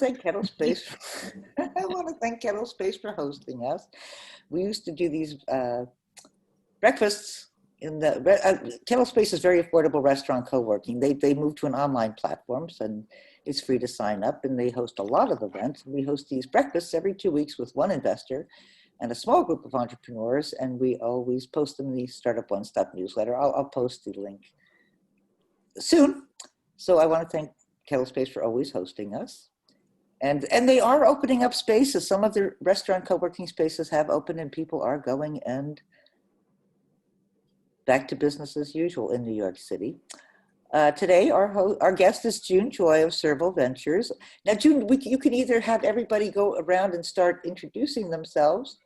Thank Kettle Space. I want to thank Kettle Space for hosting us. We used to do these breakfasts in the Kettle Space is very affordable restaurant co-working. They moved to an online platform, and it's free to sign up, and they host a lot of events. We host these breakfasts every 2 weeks with one investor and a small group of entrepreneurs, and we always post them in the Startup One Stop newsletter. I'll post the link soon. So I want to thank Kettle Space for always hosting us. And they are opening up spaces. Some of the restaurant co-working spaces have opened and people are going and back to business as usual in New York City. Today, our guest is June Choi of Serval Ventures. Now, June, you can either have everybody go around and start introducing themselves,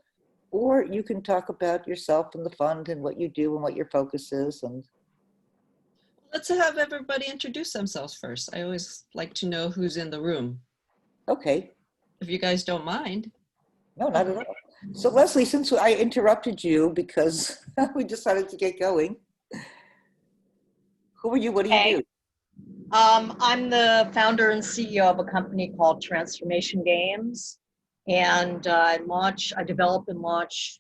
or you can talk about yourself and the fund and what you do and what your focus is. And let's have everybody introduce themselves first. I always like to know who's in the room. Okay. If you guys don't mind. No, not at all. So Leslie, since I interrupted you because we decided to get going, who are you? What do you do? I'm the founder and CEO of a company called Transformation Games. And I develop and launch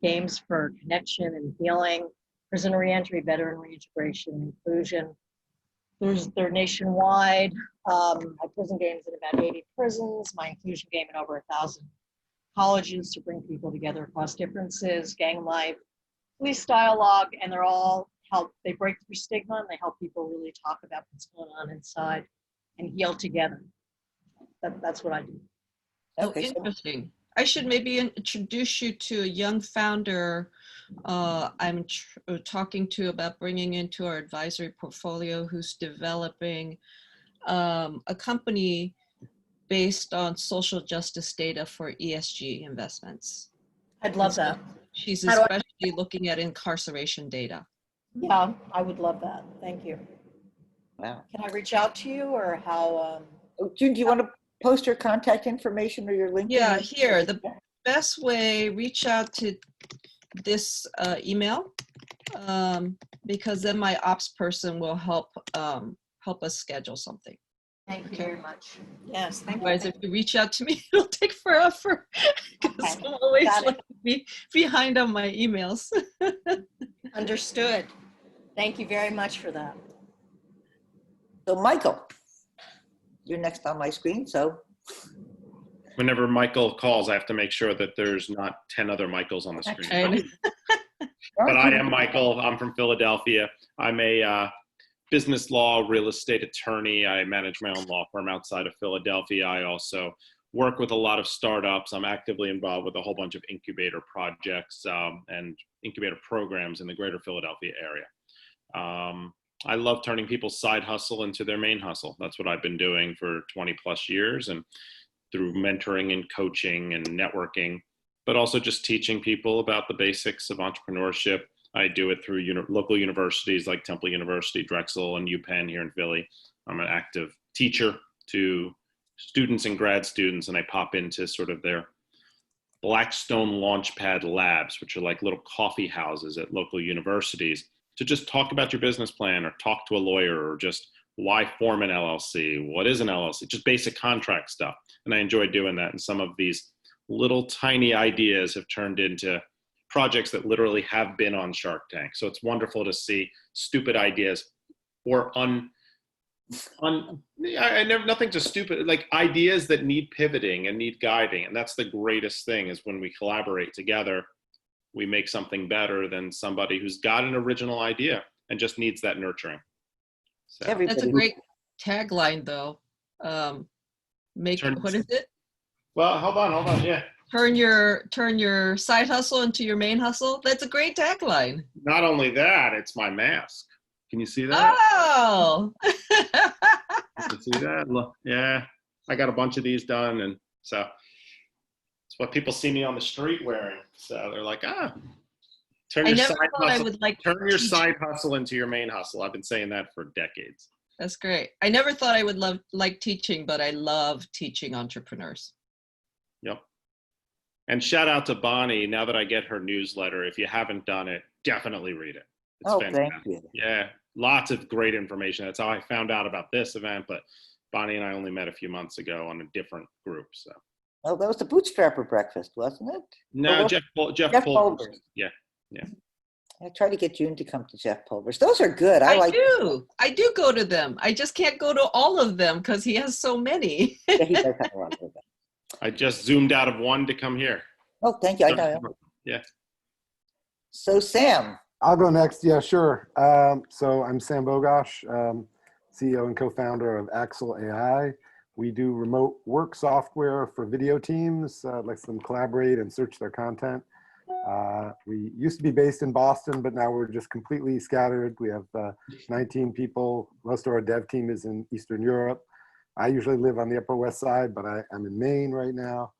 games for connection and healing, prison reentry, veteran reintegration, inclusion. They're nationwide. My prison games in about 80 prisons, my inclusion game in over 1,000 colleges to bring people together across differences, gang life, police dialogue, and they break through stigma and they help people really talk about what's going on inside and heal together. That's what I do. Okay, interesting. I should maybe introduce you to a young founder I'm talking to about bringing into our advisory portfolio who's developing a company based on social justice data for ESG investments. I'd love that. She's especially looking at incarceration data. Yeah, I would love that. Thank you. Wow. Can I reach out to you or how? June, do you want to post your contact information or your LinkedIn? Yeah, here, the best way, reach out to this email because then my ops person will help us schedule something. Thank you very much. Yes, thank you. Otherwise, if you reach out to me, it'll take forever because I'm always like behind on my emails. Understood. Thank you very much for that. So Michael, you're next on my screen, so. Whenever Michael calls, I have to make sure that there's not 10 other Michaels on the screen. But I am Michael. I'm from Philadelphia. I'm a business law, real estate attorney. I manage my own law firm outside of Philadelphia. I also work with a lot of startups. I'm actively involved with a whole bunch of incubator projects and incubator programs in the greater Philadelphia area. I love turning people's side hustle into their main hustle. That's what I've been doing for 20 plus years, and through mentoring and coaching and networking, but also just teaching people about the basics of entrepreneurship. I do it through local universities like Temple University, Drexel, and UPenn here in Philly. I'm an active teacher to students and grad students, and I pop into sort of their Blackstone Launchpad labs, which are like little coffee houses at local universities, to just talk about your business plan or talk to a lawyer or just why form an LLC, what is an LLC, just basic contract stuff. And I enjoy doing that. And some of these little tiny ideas have turned into projects that literally have been on Shark Tank. So it's wonderful to see stupid ideas or nothing just stupid, like ideas that need pivoting and need guiding. And that's the greatest thing, is when we collaborate together, we make something better than somebody who's got an original idea and just needs that nurturing. So. That's a great tagline, though. What is it? Well, hold on, yeah. Turn your side hustle into your main hustle. That's a great tagline. Not only that, it's my mask. Can you see that? Oh! You can see that? Look, yeah, I got a bunch of these done, and so it's what people see me on the street wearing. So they're like, turn your side hustle into your main hustle. I've been saying that for decades. That's great. I never thought I would like teaching, but I love teaching entrepreneurs. Yep. And shout out to Bonnie. Now that I get her newsletter, if you haven't done it, definitely read it. It's fantastic. Thank you. Yeah, lots of great information. That's how I found out about this event, but Bonnie and I only met a few months ago on a different group. So. Well, that was the bootstrapper breakfast, wasn't it? No, Jeff Pulver's. Yeah. I try to get June to come to Jeff Pulver's. Those are good. I do go to them. I just can't go to all of them because he has so many. Yeah, he does have a lot of them. I just zoomed out of one to come here. Oh, thank you. I know. Yeah. So Sam. I'll go next. Yeah, sure. So I'm Sam Bogosh, CEO and co-founder of Axel AI. We do remote work software for video teams, lets them collaborate and search their content. We used to be based in Boston, but now we're just completely scattered. We have 19 people. Most of our dev team is in Eastern Europe. I usually live on the Upper West Side, but I'm in Maine right now.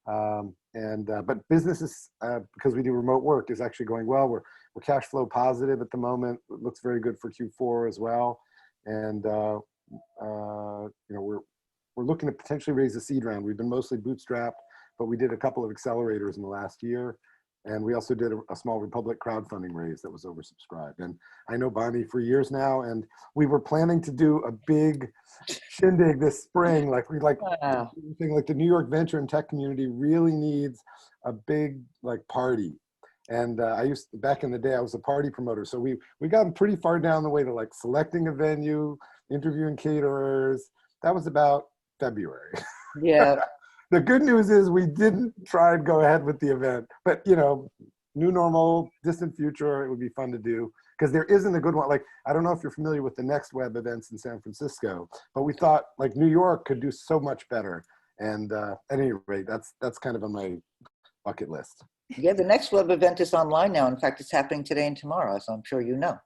But business is, because we do remote work, is actually going well. We're cash flow positive at the moment. It looks very good for Q4 as well. And we're looking to potentially raise a seed round. We've been mostly bootstrapped, but we did a couple of accelerators in the last year. And we also did a small Republic crowdfunding raise that was oversubscribed. And I know Bonnie for years now, and we were planning to do a big shindig this spring. Like the New York venture and tech community really needs a big party. And back in the day, I was a party promoter. So we got pretty far down the way to selecting a venue, interviewing caterers. That was about February. Yeah. The good news is we didn't try and go ahead with the event, but new normal, distant future, it would be fun to do because there isn't a good one. I don't know if you're familiar with the Next Web events in San Francisco, but we thought New York could do so much better. And at any rate, that's kind of on my bucket list. Yeah, the Next Web event is online now. In fact, it's happening today and tomorrow, so I'm sure you know.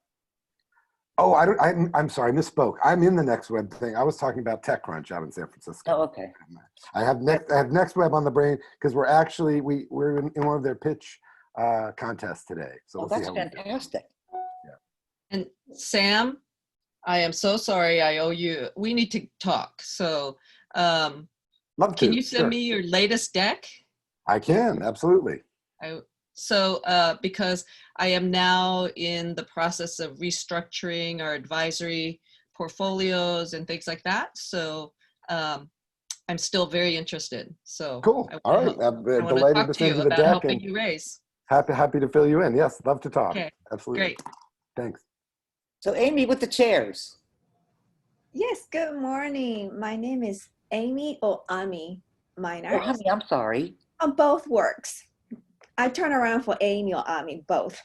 Oh, I'm sorry, I misspoke. I'm in the Next Web thing. I was talking about TechCrunch out in San Francisco. Oh, okay. I have Next Web on the brain because we're in one of their pitch contests today. So we'll that's see how fantastic. Yeah. And Sam, I am so sorry. I owe you. We need to talk. So, can you send me your latest deck? I can, absolutely. Because I am now in the process of restructuring our advisory portfolios and things like that. So I'm still very interested. So cool. All right. I'm delighted to send you the deck and you raise. Happy to fill you in. Yes, love to talk. Okay. Absolutely. Great. Thanks. So Amy with the chairs. Yes, good morning. My name is Amy or Ami Minor. Oh, honey, I'm sorry. Both works. I turn around for Amy or Ami, both.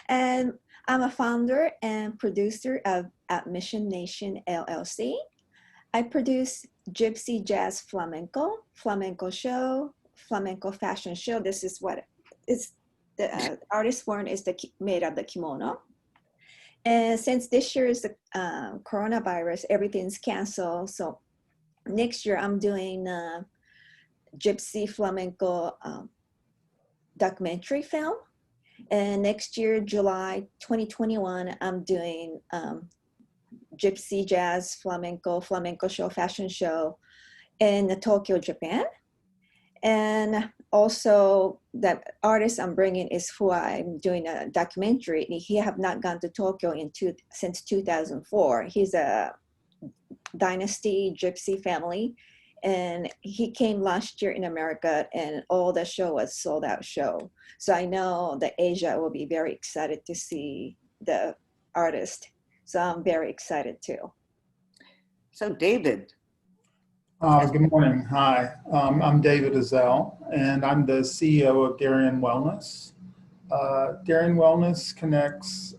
And I'm a founder and producer of Admission Nation LLC. I produce Gypsy Jazz Flamenco show, flamenco fashion show. This is what is the artist wearing is made of the kimono. And since this year is the coronavirus, everything's canceled. So next year I'm doing Gypsy Flamenco documentary film. And next year, July 2021, I'm doing Gypsy Jazz Flamenco show, fashion show in Tokyo, Japan. And also the artist I'm bringing is who I'm doing a documentary. He have not gone to Tokyo since 2004. He's a dynasty gypsy family. And he came last year in America and all the show was sold out show. So I know that Asia will be very excited to see the artist. So I'm very excited too. So David. Good morning. Hi, I'm David Axel, and I'm the CEO of Darian Wellness. Darian Wellness connects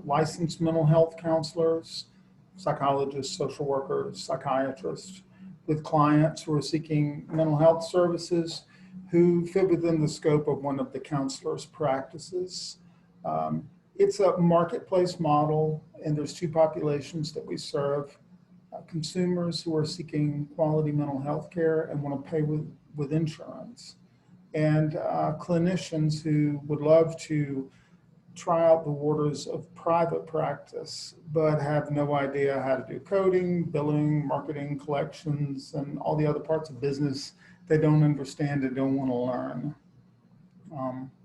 licensed mental health counselors, psychologists, social workers, psychiatrists with clients who are seeking mental health services who fit within the scope of one of the counselor's practices. It's a marketplace model, and there's two populations that we serve. Consumers who are seeking quality mental health care and want to pay with insurance, and clinicians who would love to try out the waters of private practice, but have no idea how to do coding, billing, marketing, collections, and all the other parts of business they don't understand and don't want to learn.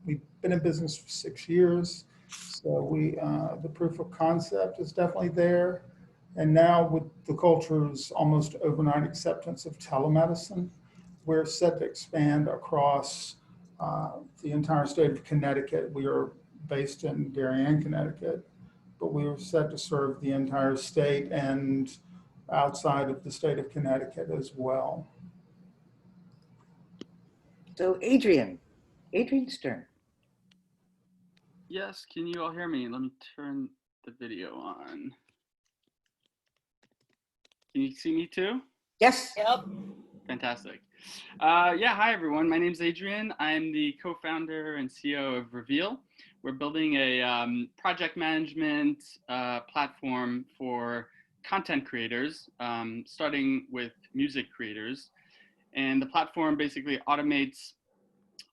We've been in business for 6 years, so the proof of concept is definitely there. And now with the culture's almost overnight acceptance of telemedicine, we're set to expand across the entire state of Connecticut. We are based in Darien, Connecticut, but we are set to serve the entire state and outside of the state of Connecticut as well. So Adrian Stern. Yes, can you all hear me? Let me turn the video on. Can you see me too? Yes. Yep. Fantastic. Yeah, hi everyone. My name's Adrian. I'm the co-founder and CEO of Reveal. We're building a project management platform for content creators, starting with music creators. And the platform basically automates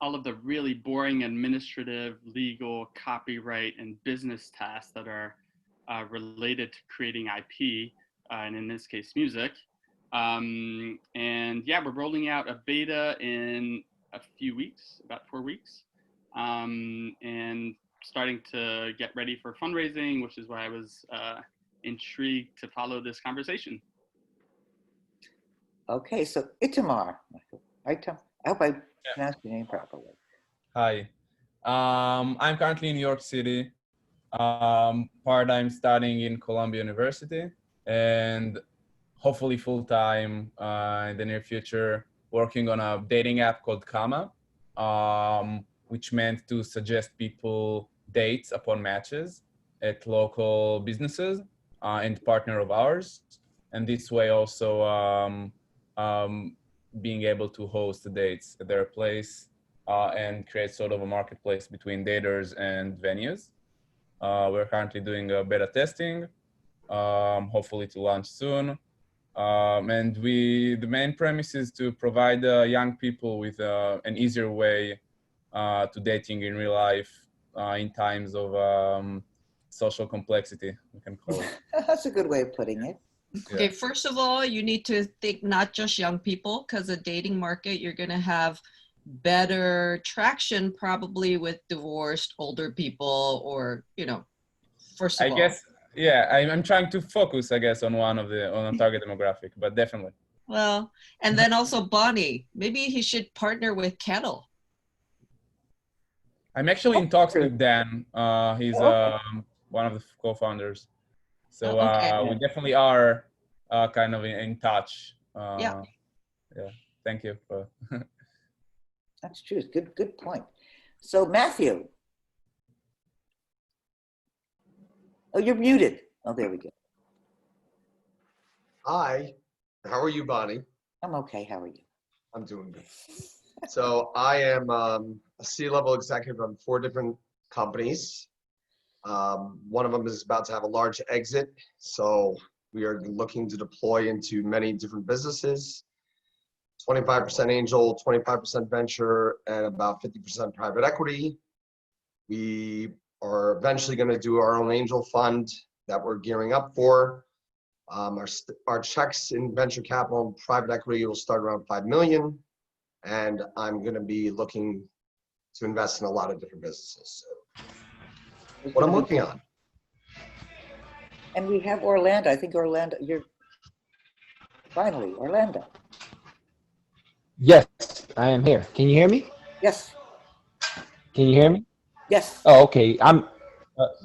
all of the really boring administrative, legal, copyright, and business tasks that are related to creating IP, and in this case, music. And yeah, we're rolling out a beta in a few weeks, about 4 weeks, and starting to get ready for fundraising, which is why I was intrigued to follow this conversation. Okay, so Itamar. I hope I pronounced your name properly. Hi, I'm currently in New York City. Part-time studying in Columbia University, and hopefully full-time in the near future, working on a dating app called Kama, which meant to suggest people dates upon matches at local businesses and partner of ours. And this way also being able to host the dates at their place and create sort of a marketplace between daters and venues. We're currently doing a beta testing, hopefully to launch soon. And the main premise is to provide young people with an easier way to dating in real life in times of social complexity, we can call it. That's a good way of putting it. Okay, first of all, you need to think not just young people, because the dating market, you're going to have better traction probably with divorced older people, or, you know, first of all. I guess, yeah, I'm trying to focus, I guess, on on a target demographic, but definitely. Well, and then also Bonnie, maybe he should partner with Kettle. I'm actually in talks with Dan. He's one of the co-founders. So Okay. we definitely are kind of in touch. Yeah. Yeah, thank you. That's true. Good point. So Matthew. Oh, you're muted. Oh, there we go. Hi, how are you, Bonnie? I'm okay. How are you? I'm doing good. So I am a C-level executive on 4 different companies. One of them is about to have a large exit. So we are looking to deploy into many different businesses, 25% angel, 25% venture, and about 50% private equity. We are eventually going to do our own angel fund that we're gearing up for. Our checks in venture capital and private equity will start around 5 million. And I'm going to be looking to invest in a lot of different businesses. So what I'm working on. And we have Orlando. I think Orlando, you're finally Orlando. Yes, I am here. Can you hear me? Yes. Can you hear me? Yes. Oh, okay.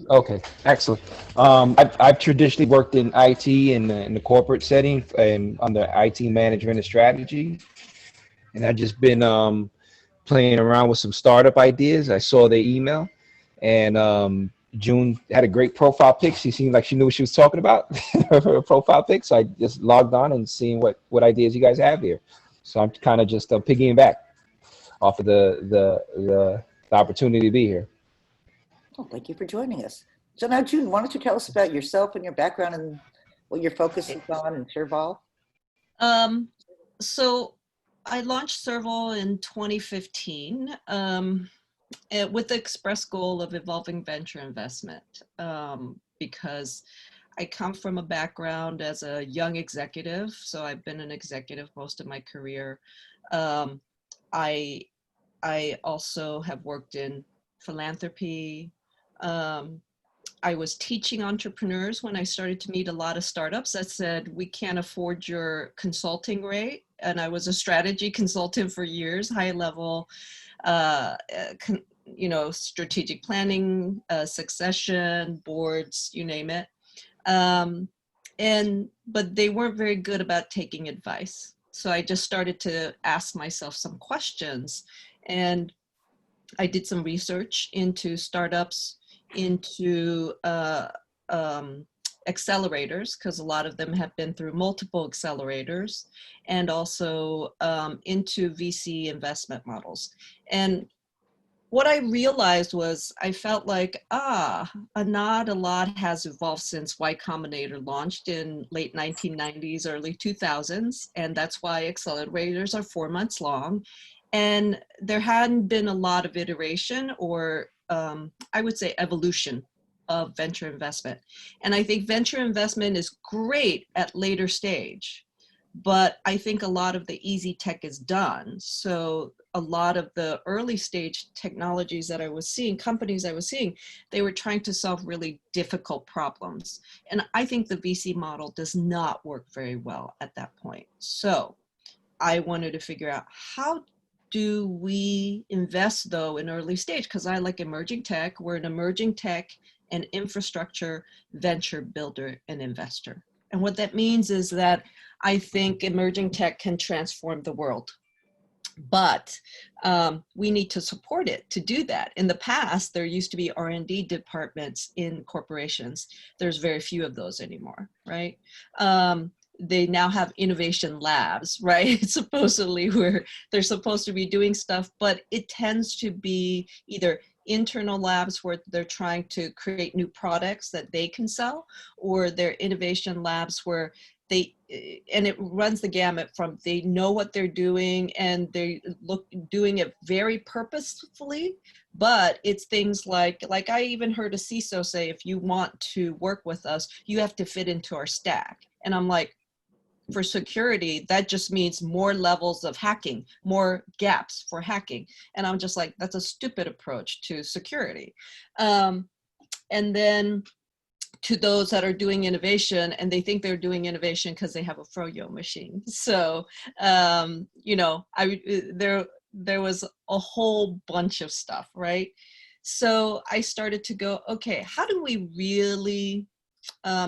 Okay. Excellent. I've traditionally worked in IT in the corporate setting and on the IT management and strategy, and I've just been playing around with some startup ideas. I saw the email, and June had a great profile pic. She seemed like she knew what she was talking about. Her profile pic. So I just logged on and seeing what ideas you guys have here. So I'm kind of just piggying back off of the opportunity to be here. Oh, thank you for joining us. So now, June, why don't you tell us about yourself and your background and what you're focusing on in Serval? So I launched Serval in 2015 with the express goal of evolving venture investment, because I come from a background as a young executive. So I've been an executive most of my career. I also have worked in philanthropy. I was teaching entrepreneurs when I started to meet a lot of startups that said, we can't afford your consulting rate. And I was a strategy consultant for years, high level, strategic planning, succession, boards, you name it. But they weren't very good about taking advice. So I just started to ask myself some questions, and I did some research into startups, into accelerators, because a lot of them have been through multiple accelerators, and also into VC investment models. And what I realized was I felt like, not a lot has evolved since Y Combinator launched in late 1990s, early 2000s. And that's why accelerators are 4 months long. And there hadn't been a lot of iteration or I would say evolution of venture investment. And I think venture investment is great at later stage, but I think a lot of the easy tech is done. So a lot of the early stage technologies that I was seeing, companies I was seeing, they were trying to solve really difficult problems. And I think the VC model does not work very well at that point. So I wanted to figure out, how do we invest though in early stage? Because I like emerging tech. We're an emerging tech and infrastructure venture builder and investor. And what that means is that I think emerging tech can transform the world, but we need to support it to do that. In the past, there used to be R&D departments in corporations. There's very few of those anymore, right? They now have innovation labs, right? Supposedly where they're supposed to be doing stuff, but it tends to be either internal labs where they're trying to create new products that they can sell, or they're innovation labs where and it runs the gamut from they know what they're doing and they doing it very purposefully, but it's things like I even heard a CISO say, if you want to work with us, you have to fit into our stack. And I'm like, for security, that just means more levels of hacking, more gaps for hacking. And I'm just like, that's a stupid approach to security. And then to those that are doing innovation, and they think they're doing innovation because they have a froyo machine. So, there was a whole bunch of stuff, right? So I started to go, okay, how do we really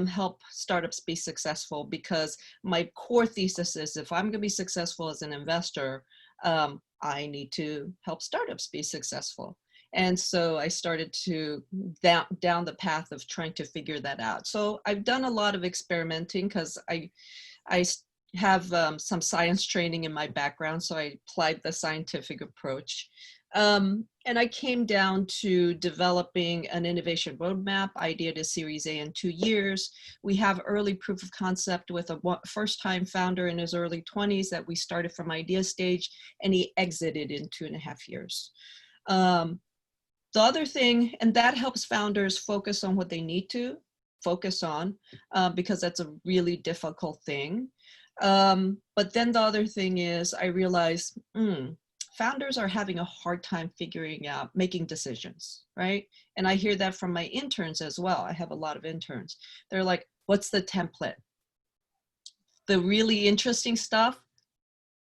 help startups be successful? Because my core thesis is, if I'm going to be successful as an investor, I need to help startups be successul. And so I started to down the path of trying to figure that out. So I've done a lot of experimenting because I have some science training in my background. So I applied the scientific approach. And I came down to developing an innovation roadmap, idea to Series A in 2 years. We have early proof of concept with a first-time founder in his early 20s that we started from idea stage, and he exited in 2.5 years. The other thing, and that helps founders focus on what they need to focus on, because that's a really difficult thing. But then the other thing is, I realized, founders are having a hard time figuring out, making decisions, right? And I hear that from my interns as well. I have a lot of interns. They're like, what's the template? The really interesting stuff,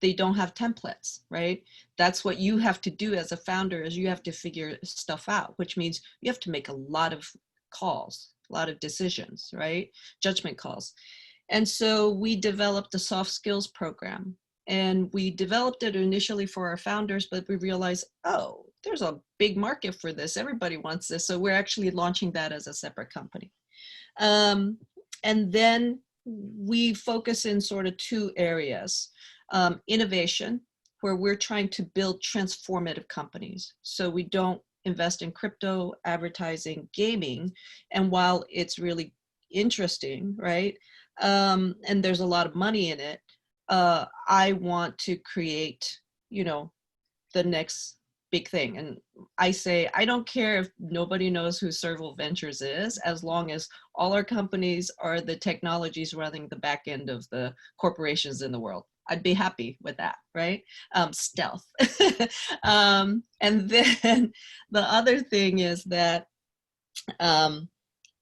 they don't have templates, right? That's what you have to do as a founder, is you have to figure stuff out, which means you have to make a lot of calls, a lot of decisions, right? Judgment calls. And so we developed a soft skills program. And we developed it initially for our founders, but we realized, oh, there's a big market for this. Everybody wants this. So we're actually launching that as a separate company. And then we focus in sort of 2 areas. Innovation, where we're trying to build transformative companies. So we don't invest in crypto, advertising, gaming. And while it's really interesting, right? And there's a lot of money in it, I want to create, the next big thing. And I say, I don't care if nobody knows who Serval Ventures is, as long as all our companies are the technologies running the back end of the corporations in the world. I'd be happy with that, right? Stealth. And then the other thing is that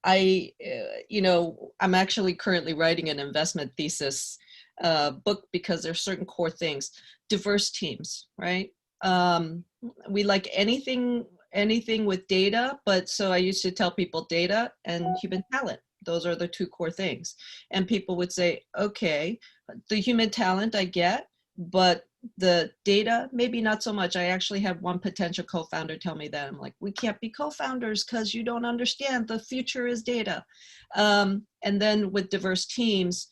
I'm actually currently writing an investment thesis book because there's certain core things. Diverse teams, right? We like anything with data, but so I used to tell people data and human talent. Those are the two core things. And people would say, okay, the human talent I get, but the data, maybe not so much. I actually had one potential co-founder tell me that. I'm like, we can't be co-founders because you don't understand. The future is data. And then with diverse teams,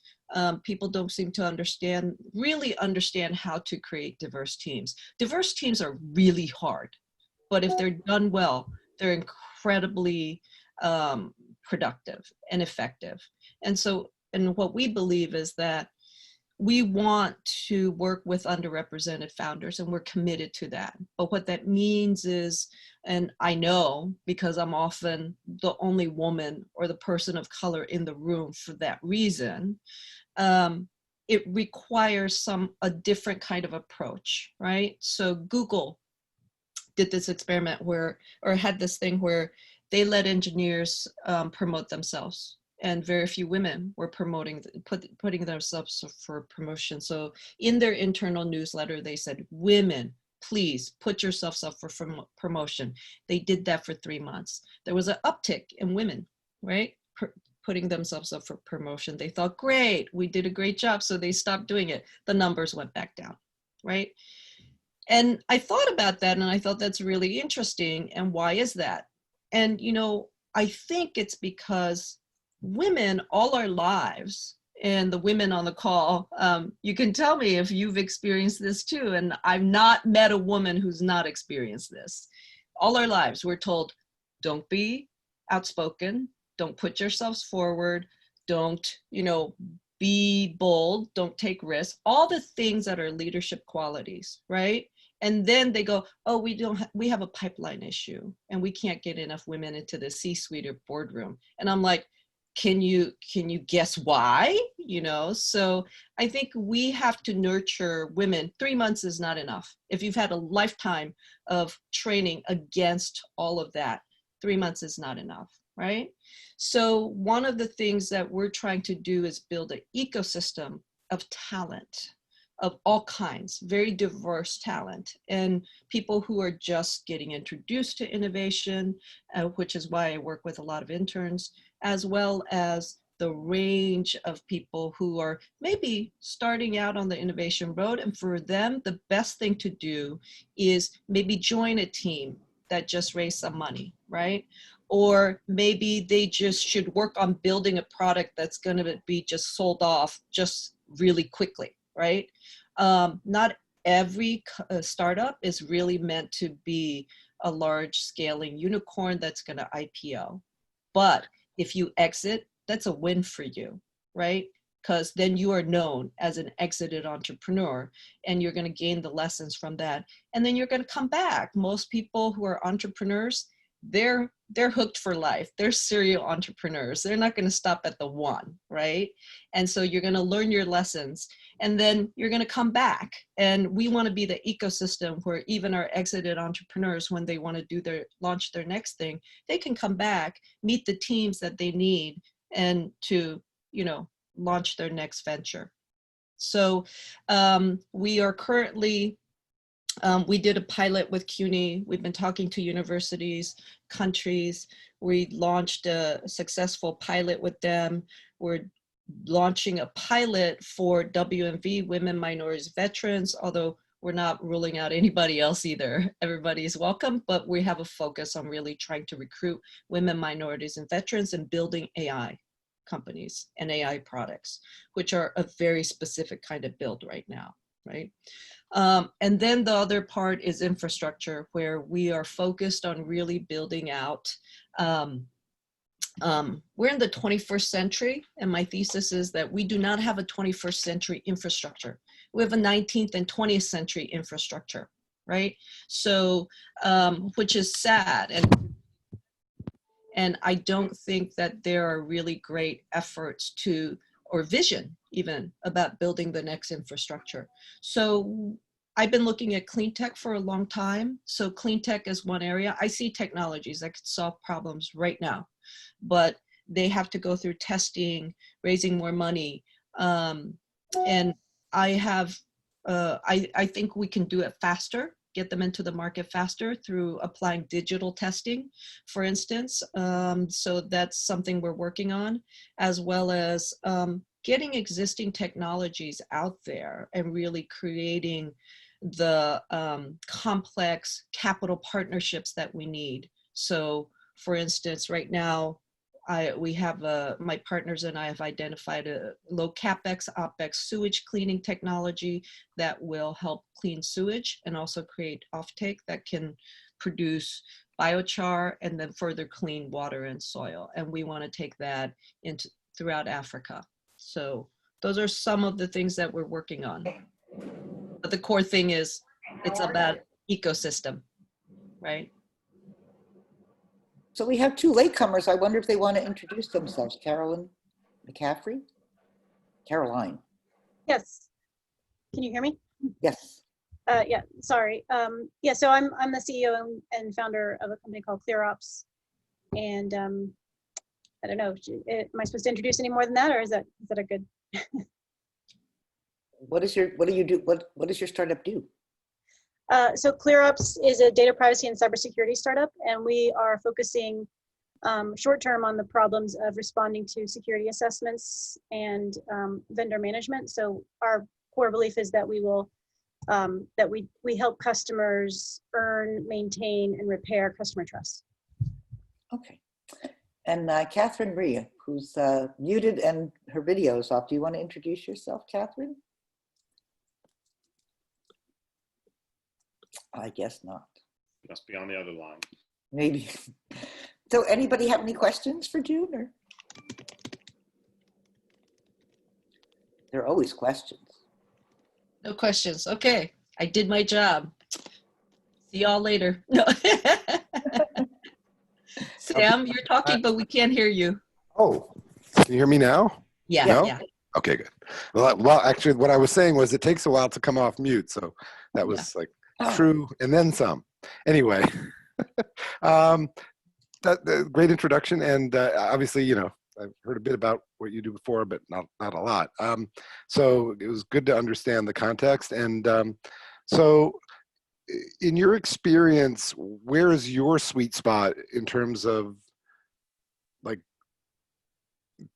people don't seem to really understand how to create diverse teams. Diverse teams are really hard, but if they're done well, they're incredibly productive and effective. And what we believe is that we want to work with underrepresented founders, and we're committed to that. But what that means is, and I know because I'm often the only woman or the person of color in the room for that reason, it requires a different kind of approach, right? So Google did this experiment had this thing where they let engineers promote themselves, and very few women were putting themselves for promotion. So in their internal newsletter, they said, women, please put yourselves up for promotion. They did that for 3 months. There was an uptick in women, right? Putting themselves up for promotion. They thought, great, we did a great job. So they stopped doing it. The numbers went back down, right? And I thought about that, and I thought that's really interesting. And why is that? And, I think it's because women all our lives, and the women on the call, you can tell me if you've experienced this too. And I've not met a woman who's not experienced this. All our lives, we're told, don't be outspoken, don't put yourselves forward, don't, be bold, don't take risks, all the things that are leadership qualities, right? And then they go, oh, we have a pipeline issue and we can't get enough women into the C-suite or boardroom. And I'm like, can you guess why? So I think we have to nurture women. 3 months is not enough. If you've had a lifetime of training against all of that, 3 months is not enough, right? So one of the things that we're trying to do is build an ecosystem of talent of all kinds, very diverse talent, and people who are just getting introduced to innovation, which is why I work with a lot of interns, as well as the range of people who are maybe starting out on the innovation road. And for them, the best thing to do is maybe join a team that just raised some money, right? Or maybe they just should work on building a product that's going to be just sold off just really quickly, right? Not every startup is really meant to be a large scaling unicorn that's going to IPO. But if you exit, that's a win for you, right? Because then you are known as an exited entrepreneur, and you're going to gain the lessons from that. And then you're going to come back. Most people who are entrepreneurs, they're hooked for life. They're serial entrepreneurs. They're not going to stop at the one, right? And so you're going to learn your lessons, and then you're going to come back. And we want to be the ecosystem where even our exited entrepreneurs, when they want to launch their next thing, they can come back, meet the teams that they need, and to, launch their next venture. So we are currently, we did a pilot with CUNY. We've been talking to universities, countries. We launched a successful pilot with them. We're launching a pilot for WMV, women, minorities, veterans, although we're not ruling out anybody else either. Everybody is welcome, but we have a focus on really trying to recruit women, minorities, and veterans, and building AI companies and AI products, which are a very specific kind of build right now, right? And then the other part is infrastructure, where we are focused on really building out. We're in the 21st century, and my thesis is that we do not have a 21st century infrastructure. We have a 19th and 20th century infrastructure, right? So, which is sad. And I don't think that there are really great efforts or vision even about building the next infrastructure. So I've been looking at cleantech for a long time. So cleantech is one area. I see technologies that could solve problems right now, but they have to go through testing, raising more money. And I have, I think we can do it faster, get them into the market faster through applying digital testing, for instance. So that's something we're working on, as well as getting existing technologies out there and really creating the complex capital partnerships that we need. So for instance, right now, we have my partners and I have identified a low capex, opex sewage cleaning technology that will help clean sewage and also create offtake that can produce biochar and then further clean water and soil. And we want to take that into throughout Africa. So those are some of the things that we're working on. But the core thing is it's about ecosystem, right? So we have two latecomers. I wonder if they want to introduce themselves. Carolyn McCaffrey? Caroline. Yes. Can you hear me? Yes. Yeah, sorry. Yeah, so I'm the CEO and founder of a company called ClearOps. And I don't know, am I supposed to introduce any more than that, or is that a good? What do you do? What does your startup do? So ClearOps is a data privacy and cybersecurity startup, and we are focusing short term on the problems of responding to security assessments and vendor management. So our core belief is that we will that we help customers earn, maintain, and repair customer trust. Okay. And Catherine Maria, who's muted and her video's off. Do you want to introduce yourself, Catherine? I guess not. Must be on the other line. Maybe. So anybody have any questions for June? Or? There are always questions. No questions. Okay, I did my job. See y'all later. No. Sam, you're talking, but we can't hear you. Oh, can you hear me now? Yeah. No? Yeah. Okay, good. Well, actually, what I was saying was it takes a while to come off mute, so that was like true, and then some. Anyway, great introduction, and obviously, you know, I've heard a bit about what you do before, but not a lot. So it was good to understand the context, and so in your experience, where is your sweet spot in terms of like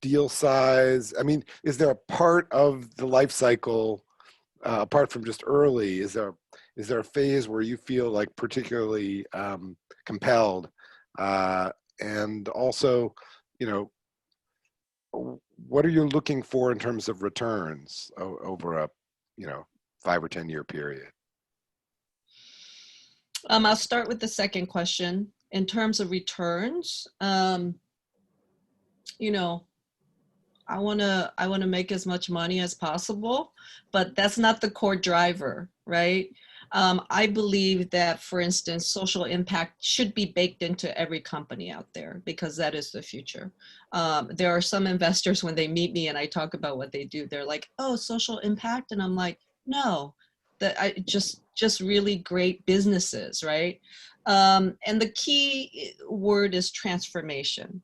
deal size? I mean, is there a part of the life cycle, apart from just early, is there a phase where you feel like particularly compelled? And also, you know, what are you looking for in terms of returns over a, you know, 5 or 10 year period? I'll start with the second question. In terms of returns, you know, I wanna make as much money as possible, but that's not the core driver, right? I believe that, for instance, social impact should be baked into every company out there because that is the future. There are some investors, when they meet me and I talk about what they do, they're like, "Oh, social impact," and I'm like, "No, that I just really great businesses, right?" And the key word is transformation,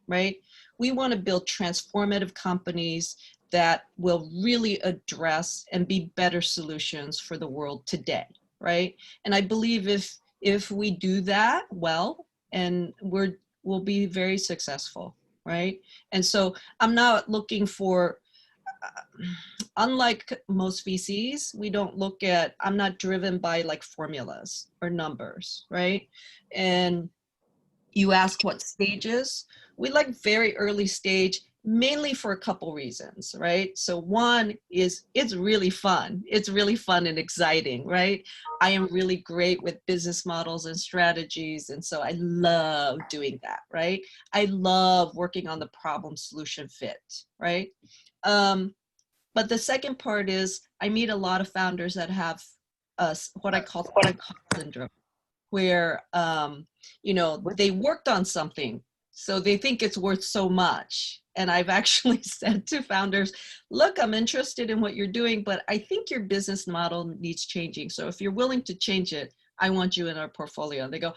right? We want to build transformative companies that will really address and be better solutions for the world today, right? And I believe if we do that well, and we'll be very successful, right? And so I'm not looking for, unlike most VCs, we don't look at, I'm not driven by like formulas or numbers, right? And you ask what stages, we like very early stage, mainly for a couple reasons, right? So one is it's really fun. It's really fun and exciting, right? I am really great with business models and strategies. And so I love doing that, right? I love working on the problem solution fit, right? But the second part is I meet a lot of founders that have what I call syndrome, where, you know, they worked on something, so they think it's worth so much. And I've actually said to founders, look, I'm interested in what you're doing, but I think your business model needs changing. So if you're willing to change it, I want you in our portfolio. And they go,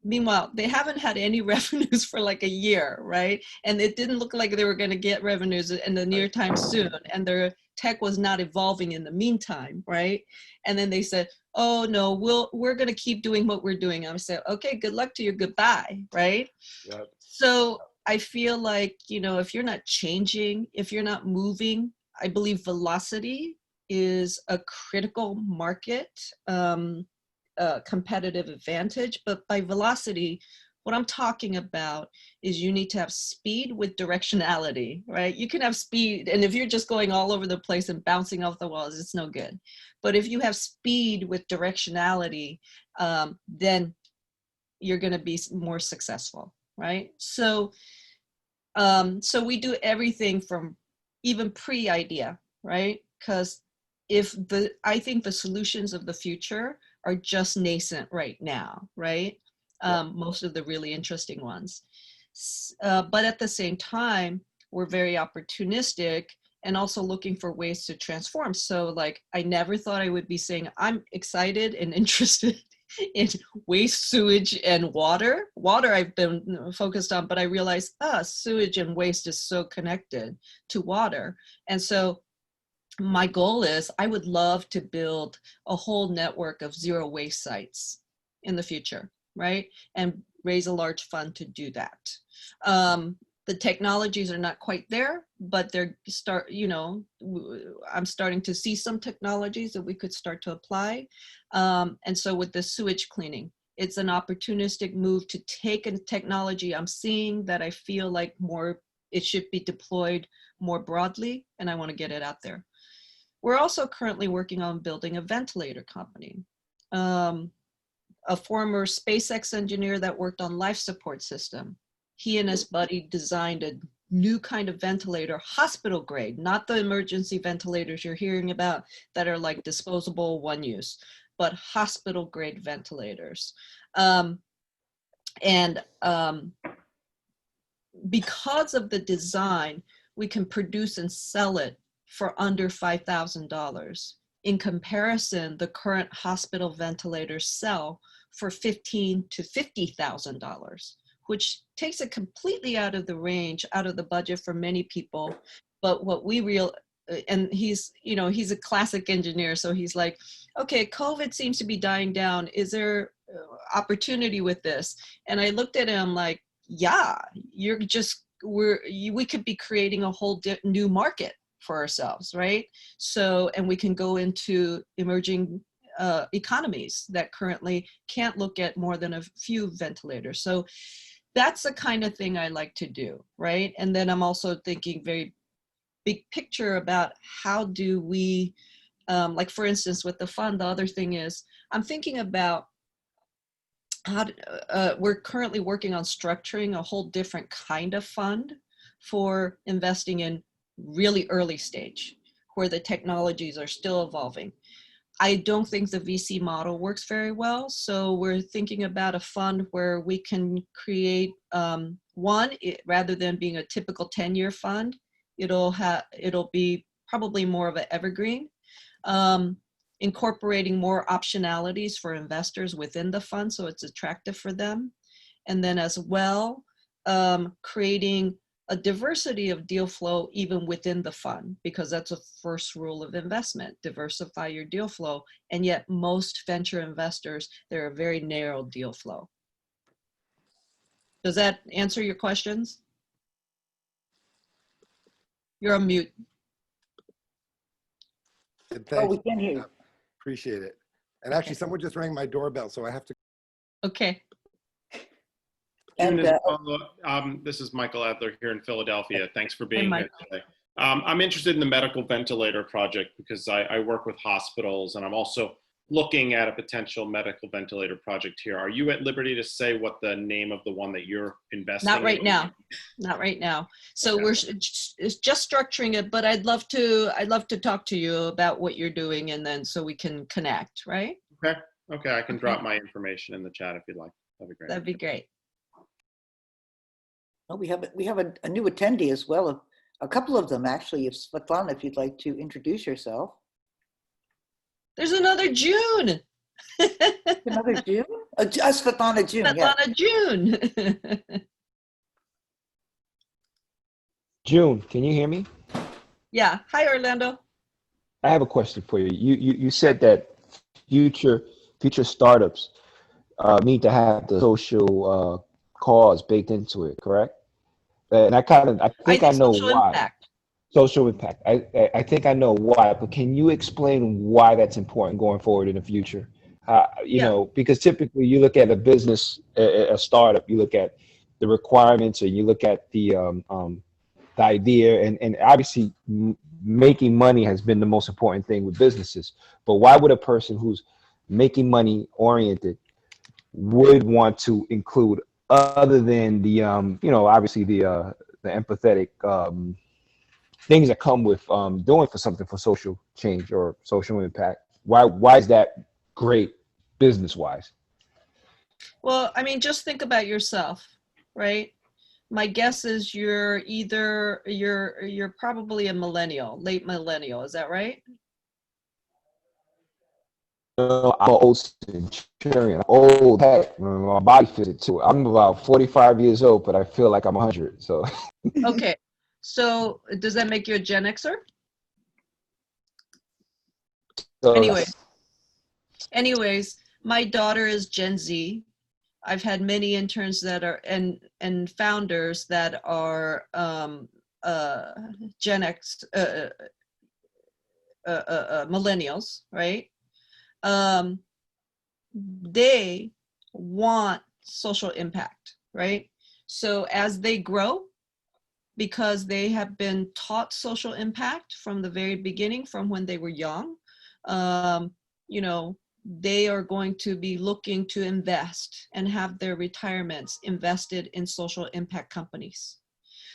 Meanwhile, they haven't had any revenues for like a year, right? And it didn't look like they were going to get revenues in the near time soon. And their tech was not evolving in the meantime, right? And then they said, oh no, we're going to keep doing what we're doing. I said, okay, good luck to you, goodbye, right? Yep. So I feel like, you know, if you're not changing, if you're not moving, I believe velocity is a critical market competitive advantage. But by velocity, what I'm talking about is you need to have speed with directionality, right? You can have speed, and if you're just going all over the place and bouncing off the walls, it's no good. But if you have speed with directionality, then you're going to be more successful, right? So, so we do everything from even pre-idea, right? Because I think the solutions of the future are just nascent right now, right? Most of the really interesting ones. But at the same time, we're very opportunistic and also looking for ways to transform. So like, I never thought I would be saying, I'm excited and interested in waste, sewage, and water. Water I've been focused on, but I realized, sewage and waste is so connected to water. And so my goal is I would love to build a whole network of zero waste sites in the future, right? And raise a large fund to do that. The technologies are not quite there, but I'm starting to see some technologies that we could start to apply. And so with the sewage cleaning, it's an opportunistic move to take a technology I'm seeing that I feel like it should be deployed more broadly, and I want to get it out there. We're also currently working on building a ventilator company. A former SpaceX engineer that worked on life support system, he and his buddy designed a new kind of ventilator, hospital grade, not the emergency ventilators you're hearing about that are like disposable, one use, but hospital grade ventilators. Because of the design, we can produce and sell it for under $5,000. In comparison, the current hospital ventilators sell for $15,000 to $50,000, which takes it completely out of the range, out of the budget for many people. But what we and he's a classic engineer, so he's like, okay, COVID seems to be dying down. Is there opportunity with this? And I looked at him like, yeah, we could be creating a whole new market for ourselves, right? So, and we can go into emerging economies that currently can't look at more than a few ventilators. So that's the kind of thing I like to do, right? And then I'm also thinking very big picture about how do we, like for instance, with the fund, the other thing is I'm thinking about we're currently working on structuring a whole different kind of fund for investing in really early stage, where the technologies are still evolving. I don't think the VC model works very well. So we're thinking about a fund where we can create rather than being a typical 10-year fund, it'll be probably more of an evergreen, incorporating more optionalities for investors within the fund so it's attractive for them. And then as well, creating a diversity of deal flow even within the fund, because that's a first rule of investment, diversify your deal flow. And yet most venture investors, they're a very narrow deal flow. Does that answer your questions? You're on mute. Thank we can hear you. Appreciate it. And actually, someone just rang my doorbell, so I have to. Okay. And this is Michael Adler here in Philadelphia. Thanks for being here today. I'm interested in the medical ventilator project because I work with hospitals, and I'm also looking at a potential medical ventilator project here. Are you at liberty to say what the name of the one that you're investing in? Not right now. Not right now. So okay. We're just structuring it, but I'd love to talk to you about what you're doing, and then so we can connect, right? Okay. I can drop my information in the chat if you'd like. That'd be great. That'd be great. Well, we have a new attendee as well. A couple of them actually. If Svetlana, if you'd like to introduce yourself. There's another June. Another June? Svetlana June, yeah. Svetlana June. June, can you hear me? Yeah. Hi, Orlando. I have a question for you. You said that future startups need to have the social cause baked into it, correct? And I think I know social why. impact. Social impact. I think I know why, but can you explain why that's important going forward in the future? You know, because typically you look at a business, a startup, you look at the requirements, or you look at the idea, and obviously making money has been the most important thing with businesses. But why would a person who's making money oriented would want to include other than the you know, obviously the empathetic things that come with doing for something for social change or social impact? Why is that great business wise? Well, I mean, just think about yourself, right? My guess is you're probably a millennial, late millennial. Is that right? I'm an old centurion, old heck. My body fitted to it. I'm about 45 years old, but I feel like I'm 100. So Okay. So does that make you a Gen Xer? so Anyways, my daughter is Gen Z. I've had many interns that are and founders that are Gen X millennials, right? They want social impact, right? So as they grow, because they have been taught social impact from the very beginning, from when they were young, you know, they are going to be looking to invest and have their retirements invested in social impact companies.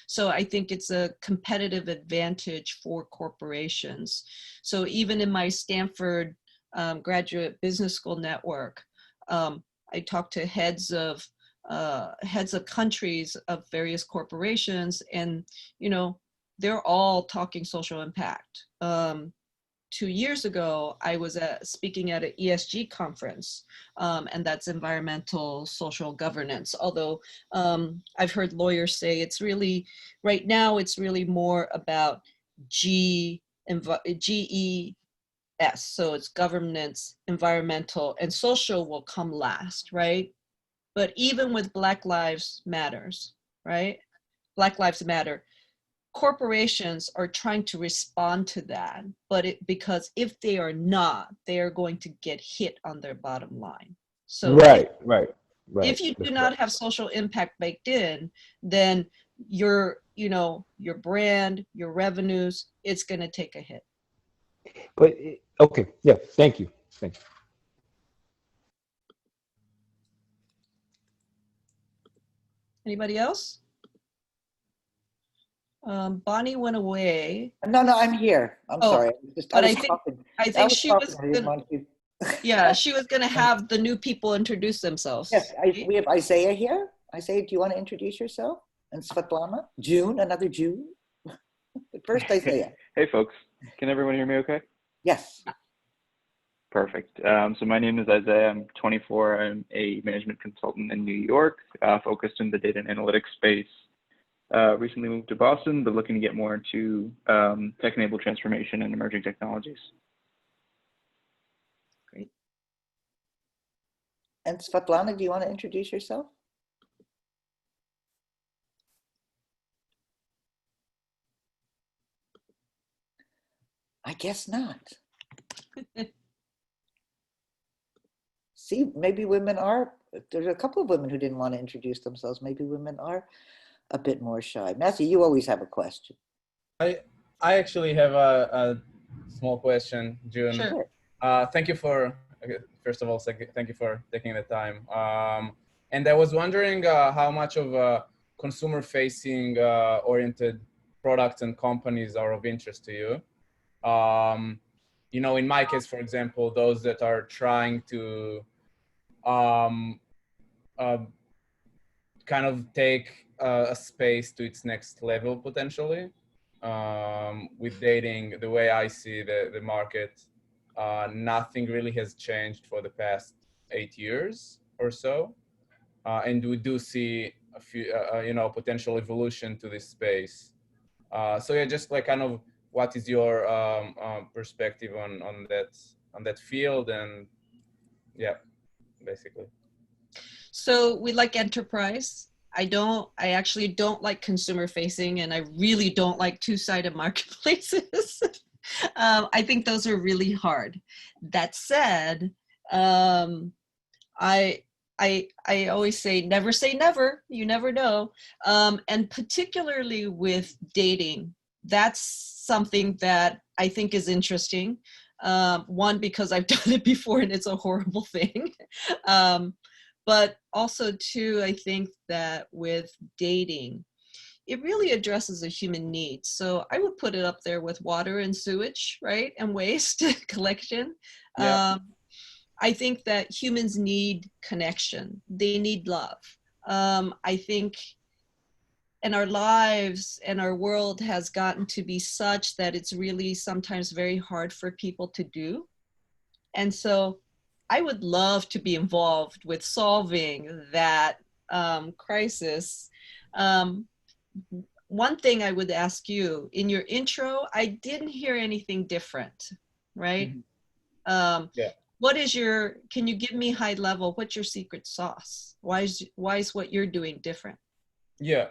So I think it's a competitive advantage for corporations. So even in my Stanford graduate business school network, I talked to heads of countries of various corporations, and you know, they're all talking social impact. 2 years ago, I was speaking at an ESG conference, and that's environmental social governance. Although I've heard lawyers say it's really, right now, it's really more about GES. So it's governance, environmental, and social will come last, right? But even with Black Lives Matters, right? Black Lives Matter, corporations are trying to respond to that, but because if they are not, they are going to get hit on their bottom line. So right. If you do not have social impact baked in, then your brand, your revenues, it's going to take a hit. But okay, yeah, thank you. Anybody else? Bonnie went away. No, I'm here. I'm sorry. I think she was yeah, she was going to have the new people introduce themselves. Yes, we have Isaiah here. Isaiah, do you want to introduce yourself? And Svetlana? June, another June? But first, Isaiah. Hey, folks. Can everyone hear me okay? Yes. Perfect. So my name is Isaiah. I'm 24. I'm a management consultant in New York, focused in the data and analytics space. Recently moved to Boston, but looking to get more into tech-enabled transformation and emerging technologies. Great. And Svetlana, do you want to introduce yourself? I guess not. See, maybe women are, there's a couple of women who didn't want to introduce themselves. Maybe women are a bit more shy. Matthew, you always have a question. I actually have a small question, June. Sure. Thank you for, first of all, thank you for taking the time. And I was wondering how much of a consumer-facing oriented products and companies are of interest to you. You know, in my case, for example, those that are trying to kind of take a space to its next level potentially. With dating, the way I see the market, nothing really has changed for the past 8 years or so, and we do see a few, potential evolution to this space. So yeah, just like kind of what is your perspective on that field, and yeah, basically. So we like enterprise. I actually don't like consumer facing, and I really don't like two-sided marketplaces. I think those are really hard. That said, I always say never. You never know. And particularly with dating, that's something that I think is interesting. One, because I've done it before and it's a horrible thing. But also two, I think that with dating, it really addresses a human need. So I would put it up there with water and sewage, right? And waste collection. Yeah. I think that humans need connection. They need love. I think, and our lives and our world has gotten to be such that it's really sometimes very hard for people to do. And so I would love to be involved with solving that crisis. One thing I would ask you, in your intro, I didn't hear anything different, right? Yeah. What is can you give me high level, what's your secret sauce? Why is what you're doing different? Yeah,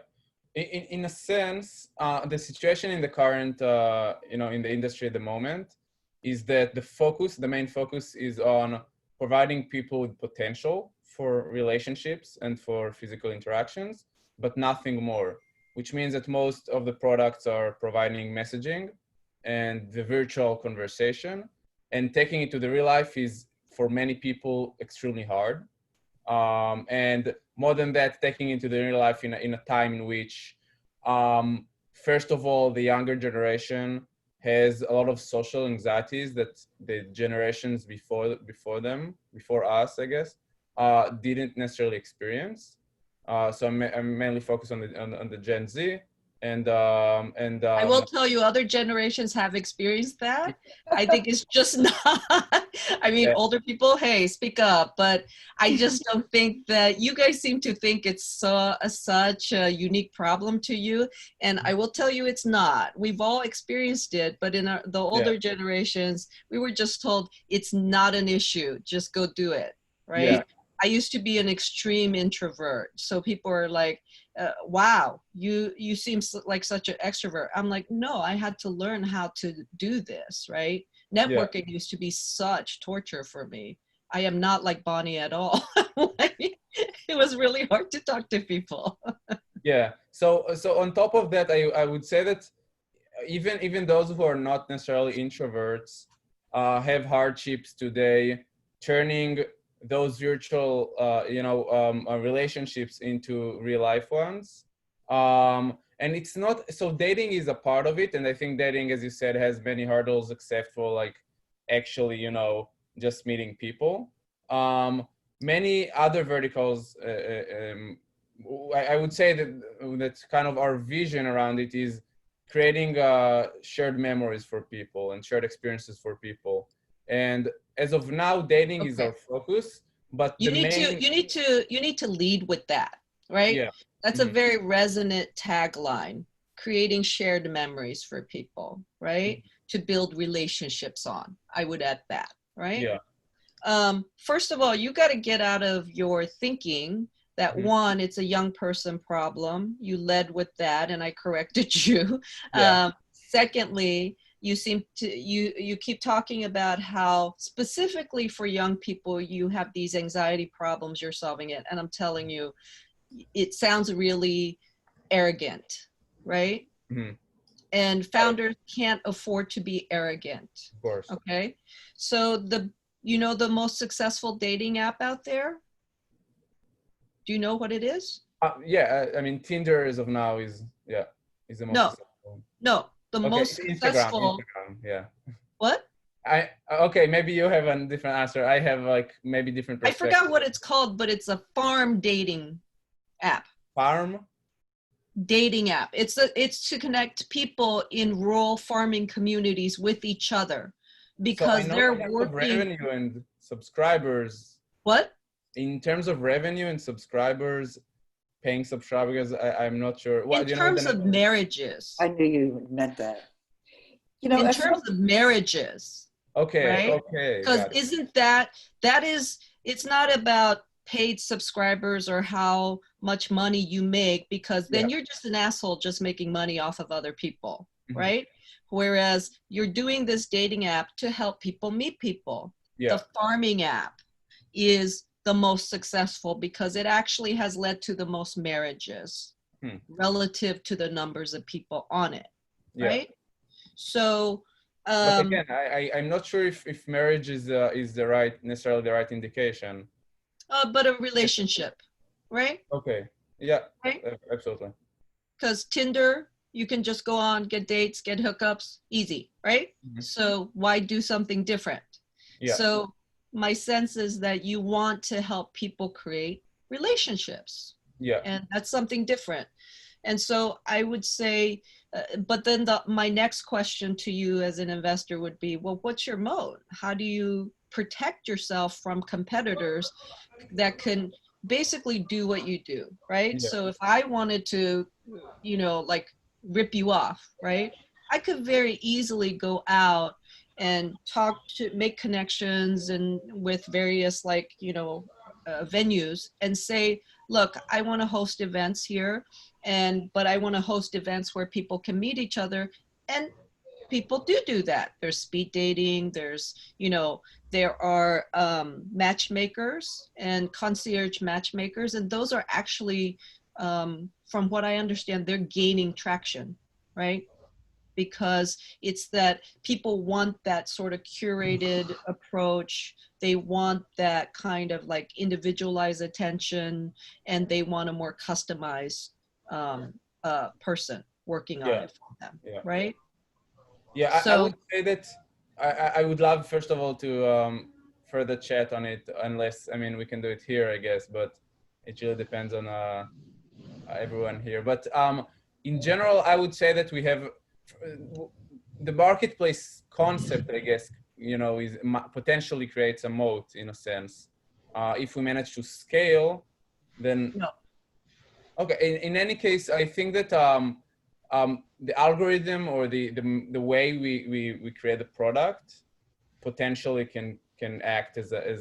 in a sense, the situation in the current, in the industry at the moment is that the main focus is on providing people with potential for relationships and for physical interactions, but nothing more, which means that most of the products are providing messaging and the virtual conversation, and taking it to the real life is for many people extremely hard. And more than that, taking it to the real life in a time in which, first of all, the younger generation has a lot of social anxieties that the generations before us, I guess, didn't necessarily experience. So I'm mainly focused on the Gen Z, and I will tell you, other generations have experienced that. I think it's just not. I mean, yeah. Older people, hey, speak up. But I just don't think that you guys seem to think it's such a unique problem to you. And I will tell you, it's not. We've all experienced it, but in the older generations, we were just told it's not an issue. Just go do it, right? Yeah. I used to be an extreme introvert. So people are like, wow, you seem like such an extrovert. I'm like, no, I had to learn how to do this, right? Networking used to be such torture for me. I am not like Bonnie at all. It was really hard to talk to people. Yeah. So on top of that, I would say that even those who are not necessarily introverts have hardships today, turning those virtual relationships into real life ones. And it's not, so dating is a part of it. And I think dating, as you said, has many hurdles except for like actually, just meeting people. Many other verticals, I would say that's kind of our vision around it is creating shared memories for people and shared experiences for people. And as of now, dating is our focus, but you need to lead with that, right? Yeah. That's a very resonant tagline, creating shared memories for people, right? To build relationships on. I would add that, right? Yeah. First of all, you got to get out of your thinking that one, it's a young person problem. You led with that and I corrected you. Yeah. Secondly, you keep talking about how specifically for young people, you have these anxiety problems, you're solving it. And I'm telling you, it sounds really arrogant, right? Mm-hmm. And founders can't afford to be arrogant. Of course. Okay. So the most successful dating app out there? Do you know what it is? Yeah, I mean, Tinder as of now is the most successful. No, the most successful. Instagram, yeah. What? Okay, maybe you have a different answer. I have like maybe different perspective. I forgot what it's called, but it's a farm dating app. Farm? Dating app. It's to connect people in rural farming communities with each other because they're working. Revenue and subscribers. What? in terms of revenue and subscribers, paying subscribers, I'm not sure. In terms of marriages. I knew you meant that. You know, in terms of marriages. Okay. Right? Okay. Because isn't that is, it's not about paid subscribers or how much money you make, because then you're just an asshole just making money off of other people, right? Whereas you're doing this dating app to help people meet people. The farming app is the most successful because it actually has led to the most marriages relative to the numbers of people on it, right? So, but again, I'm not sure if marriage is necessarily the right indication. But a relationship, right? Okay. Yeah. Right? Absolutely. Because Tinder, you can just go on, get dates, get hookups, easy, right? So why do something different? So my sense is that you want to help people create relationships. And that's something different. And so I would say, but then my next question to you as an investor would be, well, what's your moat? How do you protect yourself from competitors that can basically do what you do, right? So if I wanted to, you know, like rip you off, right? I could very easily go out and make connections and with various like, you know, venues and say, look, I want to host events here, but I want to host events where people can meet each other. And people do that. There's speed dating, there's, you know, there are matchmakers and concierge matchmakers, and those are actually, from what I understand, they're gaining traction, right? Because it's that people want that sort of curated approach. They want that kind of like individualized attention, and they want a more customized person working on it for them, right? Yeah, so, I would say that I would love, first of all, to further chat on it, unless, I mean, we can do it here, I guess, but it really depends on everyone here. But in general, I would say that we have the marketplace concept, I guess, you know, is potentially creates a moat in a sense. If we manage to scale, then okay. In any case, I think that the algorithm or the way we create the product potentially can act as a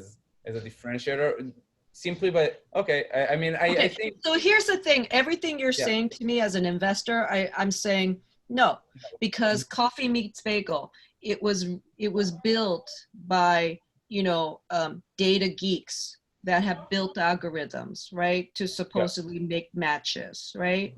differentiator simply by I mean I think. So here's the thing, everything you're saying to me as an investor, I'm saying no, because Coffee Meets Bagel, it was built by, you know, data geeks that have built algorithms, right, to supposedly make matches, right?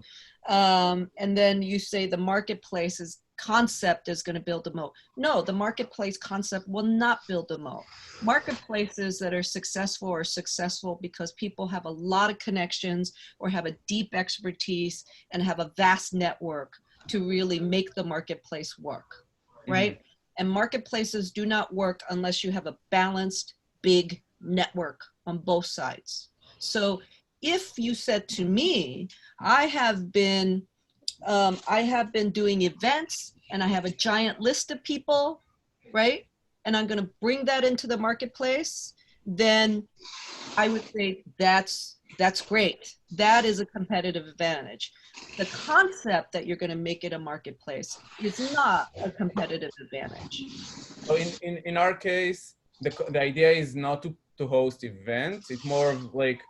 And then you say the marketplace's concept is going to build a moat. No, the marketplace concept will not build a moat. Marketplaces that are successful because people have a lot of connections or have a deep expertise and have a vast network to really make the marketplace work, right? And marketplaces do not work unless you have a balanced, big network on both sides. So if you said to me, I have been doing events and I have a giant list of people, right? And I'm going to bring that into the marketplace, then I would say that's great. That is a competitive advantage. The concept that you're going to make it a marketplace is not a competitive advantage. So in our case, the idea is not to host events. It's more of like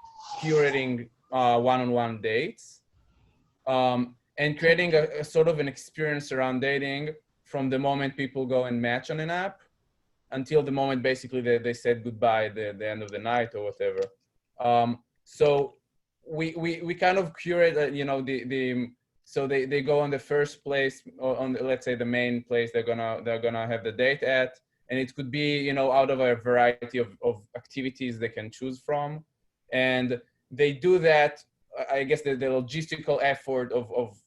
curating one-on-one dates and creating a sort of an experience around dating from the moment people go and match on an app until the moment basically they said goodbye at the end of the night or whatever. So we kind of curate, you know, so they go on the first place, or on let's say the main place they're gonna have the date at, and it could be, you know, out of a variety of activities they can choose from, and they do that. I guess the logistical effort of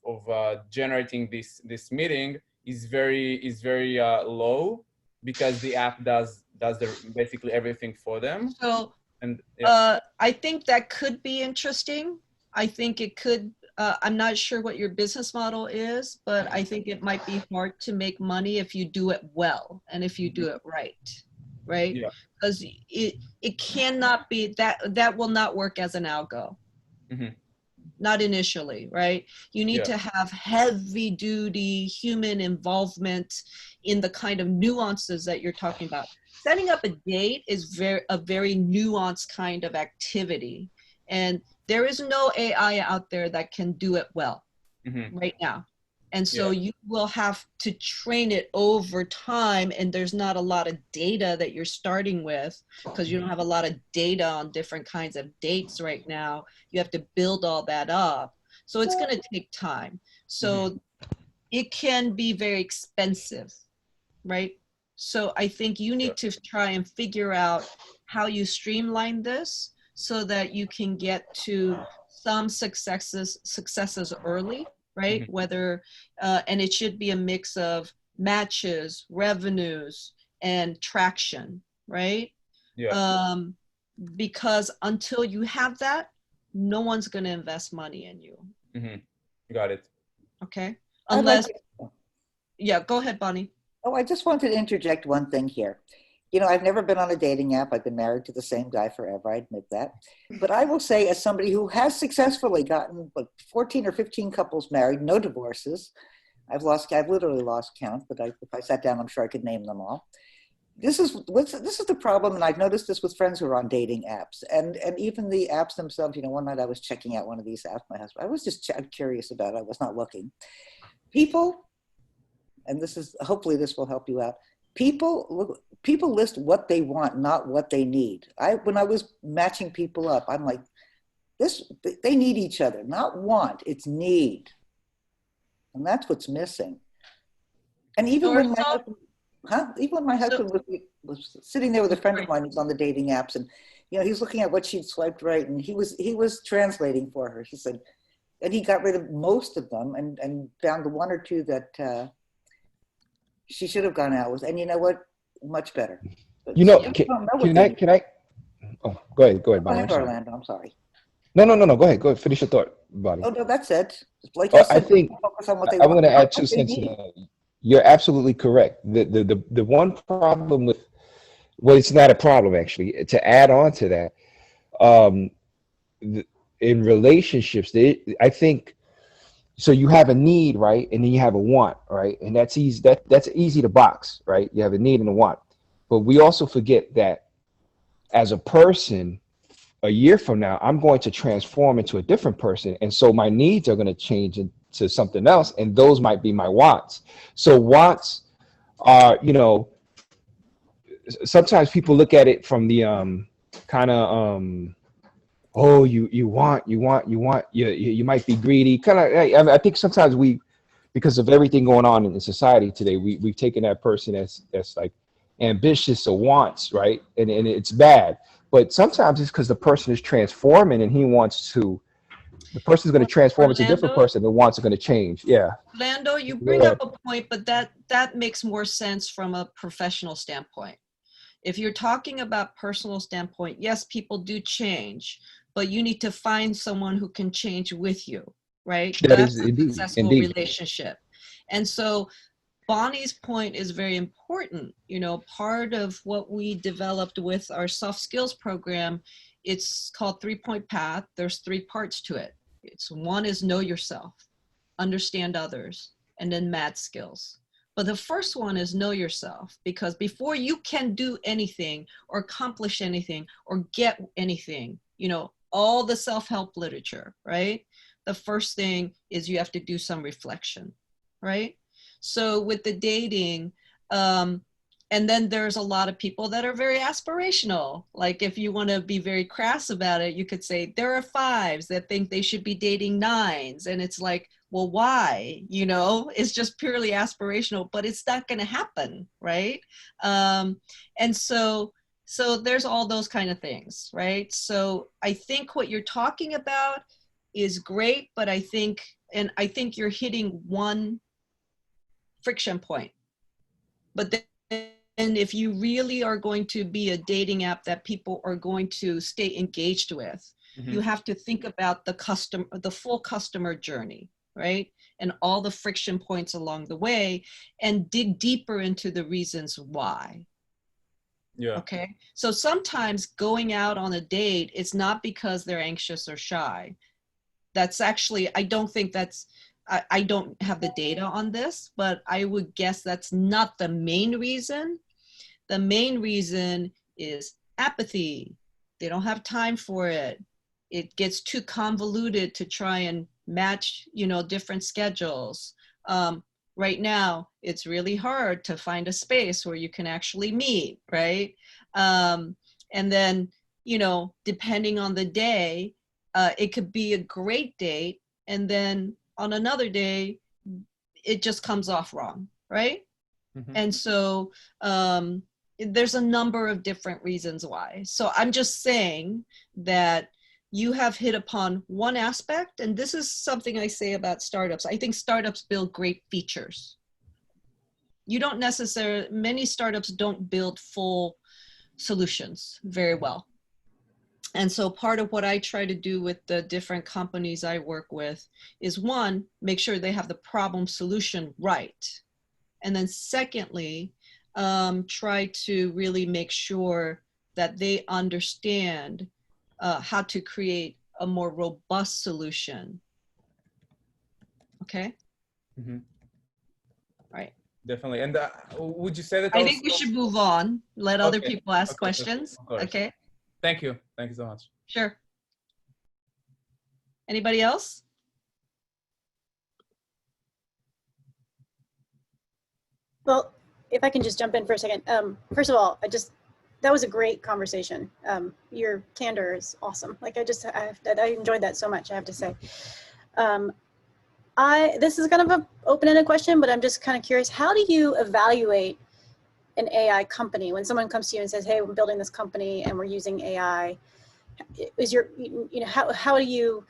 generating this meeting is very low because the app does basically everything for them. So and I think that could be interesting. I think it could. I'm not sure what your business model is, but I think it might be hard to make money if you do it well and if you do it right. right? Yeah. Because it cannot be that will not work as an algo. Mm-hmm. Not initially, right? You need Yeah. to have heavy duty human involvement in the kind of nuances that you're talking about. Setting up a date is a very nuanced kind of activity. And there is no AI out there that can do it well right now. And so Yeah. you will have to train it over time, and there's not a lot of data that you're starting with because you don't have a lot of data on different kinds of dates right now. You have to build all that up. So it's going to take time. So it can be very expensive, right? So I think you need to try and figure out how you streamline this so that you can get to some successes early, right? Whether, and it should be a mix of matches, revenues, and traction, right? Yeah. Because until you have that, no one's going to invest money in you. Got it. Okay. I'd like Unless, yeah, go ahead, Bonnie. Oh, I just wanted to interject one thing here. You know, I've never been on a dating app. I've been married to the same guy forever. I admit that. But I will say, as somebody who has successfully gotten 14 or 15 couples married, no divorces. I've literally lost count, but if I sat down, I'm sure I could name them all. This is the problem, and I've noticed this with friends who are on dating apps, and even the apps themselves. You know, one night I was checking out one of these apps. My husband, I was just curious about it. I was not looking. People, and hopefully this will help you out. People list what they want, not what they need. When I was matching people up, I'm like, they need each other, not want, it's need. And that's what's missing. And even when my husband was sitting there with a friend of mine who's on the dating apps, and you know, he's looking at what she'd swiped right, and he was translating for her. He said, and he got rid of most of them and found the one or two that she should have gone out with. And you know what? Much better. But you know, can I? Oh, go ahead, Go Bonnie. ahead, Orlando. I'm sorry. No. Go ahead. Finish your thought, Bonnie. Oh no, that's it. Like you said, I think focus on what they I'm want. going to add 2 cents to that. You're absolutely correct. The one problem with, well, it's not a problem actually. To add on to that, in relationships, I think, so you have a need, right? And then you have a want, right? And that's easy. That's easy to box, right? You have a need and a want. But we also forget that as a person, a year from now, I'm going to transform into a different person. And so my needs are going to change into something else. And those might be my wants. So wants are, you know, sometimes people look at it from the kind of, oh, you might be greedy. Kind of, I think sometimes because of everything going on in society today, we've taken that person as like ambitious or wants, right? And it's bad. But sometimes it's because the person is transforming and the person's going to transform into a different person. The wants are going to change. Yeah. Lando, you bring up a point, but that makes more sense from a professional standpoint. If you're talking about personal standpoint, yes, people do change, but you need to find someone who can change with you, right? That's a successful relationship. And so Bonnie's point is very important. You know, part of what we developed with our soft skills program, it's called 3-point path. There's 3 parts to it. One is know yourself, understand others, and then mad skills. But the first one is know yourself, because before you can do anything or accomplish anything or get anything, you know, all the self-help literature, right? The first thing is you have to do some reflection, right? So with the dating, and then there's a lot of people that are very aspirational. Like if you want to be very crass about it, you could say there are 5s that think they should be dating 9s. And it's like, well, why? You know, it's just purely aspirational, but it's not going to happen, right? And so there's all those kind of things, right? So I think what you're talking about is great, but I think you're hitting one friction point. But then if you really are going to be a dating app that people are going to stay engaged with, you have to think about the full customer journey, right? And all the friction points along the way, and dig deeper into the reasons why. Yeah. Okay. So sometimes going out on a date, it's not because they're anxious or shy. That's actually, I don't think that's, I don't have the data on this, but I would guess that's not the main reason. The main reason is apathy. They don't have time for it. It gets too convoluted to try and match, you know, different schedules. Right now, it's really hard to find a space where you can actually meet, right? And then, you know, depending on the day, it could be a great date, and then on another day, it just comes off wrong, right? Mhm. And so there's a number of different reasons why. So I'm just saying that you have hit upon one aspect, and this is something I say about startups. I think startups build great features. You don't necessarily, many startups don't build full solutions very well. And so part of what I try to do with the different companies I work with is, one, make sure they have the problem solution right. And then secondly, try to really make sure that they understand how to create a more robust solution. Okay? Mhm. Right. Definitely. And would you say that I also? think we should move on. Let other Okay. people ask Okay. questions. Of course. Okay? Thank you. Thank you so much. Sure. Anybody else? Well, if I can just jump in for a second. First of all, that was a great conversation. Your candor is awesome. Like I enjoyed that so much, I have to say. This is kind of an open-ended question, but I'm just kind of curious, how do you evaluate an AI company when someone comes to you and says, hey, we're building this company and we're using AI? Is how do you,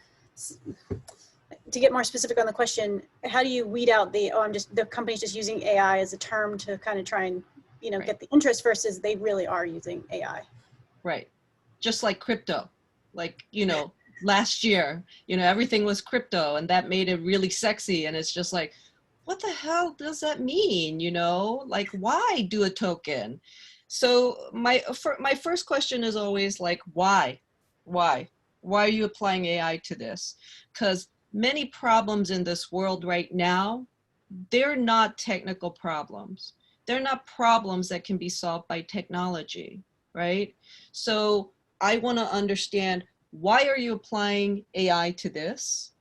to get more specific on the question, how do you weed out the company's just using AI as a term to kind of try and, Right. get the interest versus they really are using AI? Right. Just like crypto, like, last year, everything was crypto, and that made it really sexy. And it's just like, what the hell does that mean? Like, why do a token? So my first question is always like, why are you applying AI to this? Because many problems in this world right now, they're not technical problems. They're not problems that can be solved by technology, right? So I want to understand, why are you applying AI to this?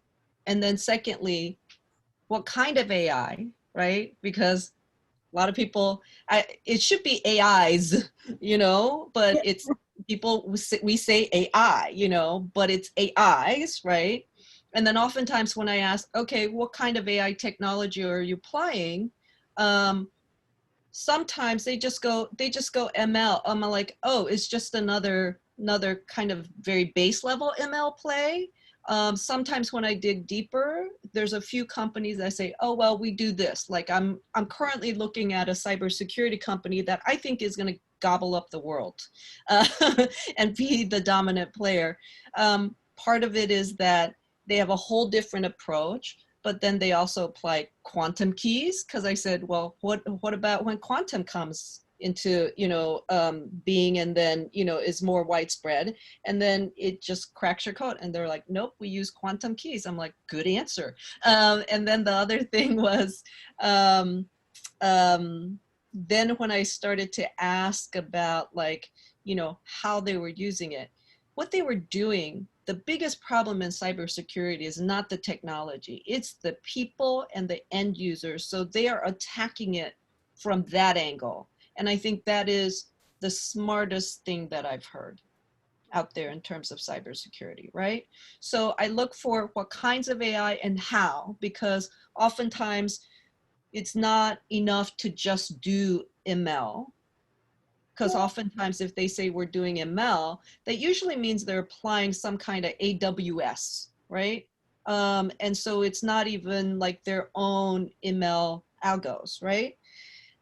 And then secondly, what kind of AI, right? Because a lot of people, it should be AIs, but it's people, we say AI, but it's AIs, right? And then oftentimes when I ask, okay, what kind of AI technology are you applying? Sometimes they just go ML. I'm like, oh, it's just another kind of very base level ML play. Sometimes when I dig deeper, there's a few companies that say, oh, well, we do this. Like I'm currently looking at a cybersecurity company that I think is going to gobble up the world and be the dominant player. Part of it is that they have a whole different approach, but then they also apply quantum keys. Because I said, well, what about when quantum comes into being, and then is more widespread, and then it just cracks your code? And they're like, nope, we use quantum keys. I'm like, good answer. And then the other thing was, then when I started to ask about how they were using it, what they were doing, the biggest problem in cybersecurity is not the technology, it's the people and the end users. So they are attacking it from that angle. And I think that is the smartest thing that I've heard out there in terms of cybersecurity, right? So I look for what kinds of AI and how, because oftentimes it's not enough to just do ML. Because oftentimes if they say we're doing ML, that usually means they're applying some kind of AWS, right? And so it's not even like their own ML algos, right?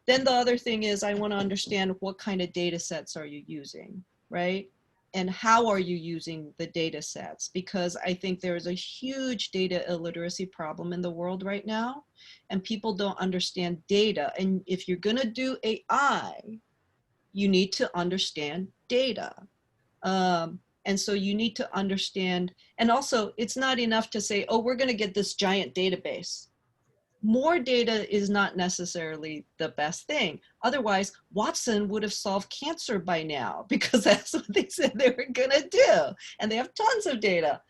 Then the other thing is, I want to understand what kind of data sets are you using, right? And how are you using the data sets? Because I think there is a huge data illiteracy problem in the world right now, and people don't understand data. And if you're going to do AI, you need to understand data. And so you need to understand, and also it's not enough to say, oh, we're going to get this giant database. More data is not necessarily the best thing. Otherwise, Watson would have solved cancer by now because that's what they said they were going to do. And they have tons of data,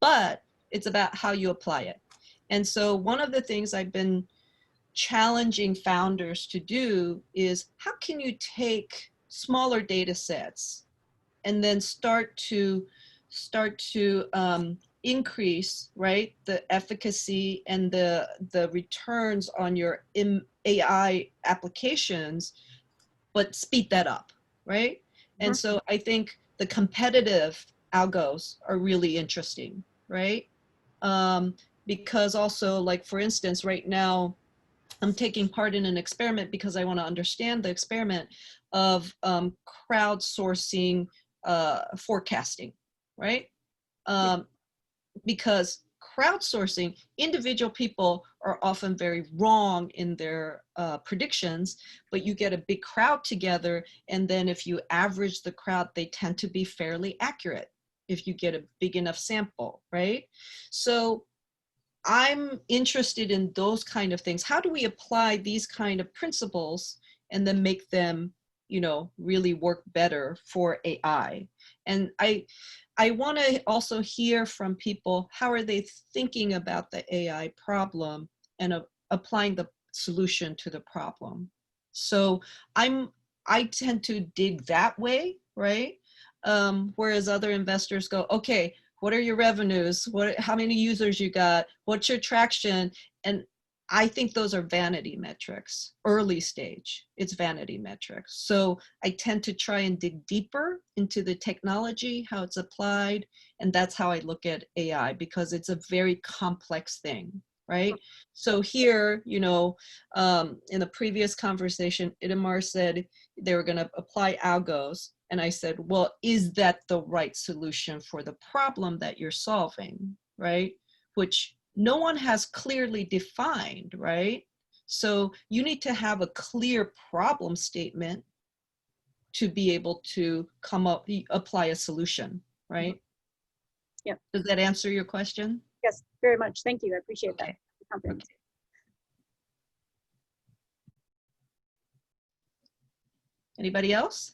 but it's about how you apply it. And so one of the things I've been challenging founders to do is, how can you take smaller data sets and then start to increase, right, the efficacy and the returns on your AI applications, but speed that up, right? And so I think the competitive algos are really interesting, right? Because also, like, for instance, right now, I'm taking part in an experiment because I want to understand the experiment of crowdsourcing forecasting, right? Because crowdsourcing, individual people are often very wrong in their predictions, but you get a big crowd together, and then if you average the crowd, they tend to be fairly accurate if you get a big enough sample, right? So I'm interested in those kind of things. How do we apply these kind of principles and then make them, you know, really work better for AI? And I want to also hear from people, how are they thinking about the AI problem and applying the solution to the problem? So I tend to dig that way, right? Whereas other investors go, okay, what are your revenues? How many users you got? What's your traction? And I think those are vanity metrics, early stage, it's vanity metrics. So I tend to try and dig deeper into the technology, how it's applied. And that's how I look at AI, because it's a very complex thing, right? So here, you know, in the previous conversation, Itamar said they were gonna apply algos. And I said, well, is that the right solution for the problem that you're solving, right? Which no one has clearly defined, right? So you need to have a clear problem statement to be able to apply a solution, right? Yeah. Does that answer your question? Yes, very much. Thank you. I appreciate that. Okay. Anybody else?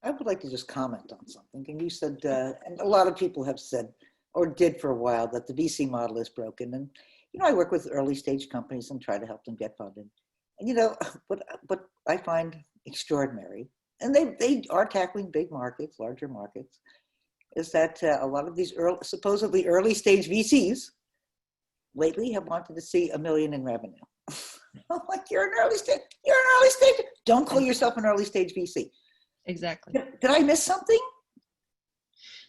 I would like to just comment on something. And you said, and a lot of people have said, or did for a while, that the VC model is broken. And, you know, I work with early stage companies and try to help them get funded. And, you know, what I find extraordinary, and they are tackling big markets, larger markets, is that a lot of these supposedly early stage VCs lately have wanted to see $1 million in revenue. I'm like, you're an early stage, don't call yourself an early stage VC. Exactly. Did I miss something?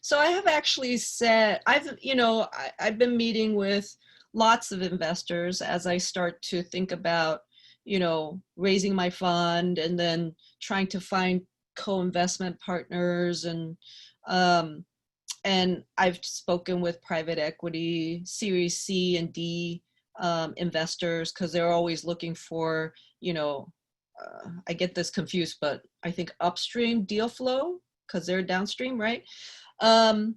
So I have actually said, I've been meeting with lots of investors as I start to think about, you know, raising my fund and then trying to find co-investment partners. And I've spoken with private equity, Series C and D investors, because they're always looking for, you know, I get this confused, but I think upstream deal flow, because they're downstream, right? And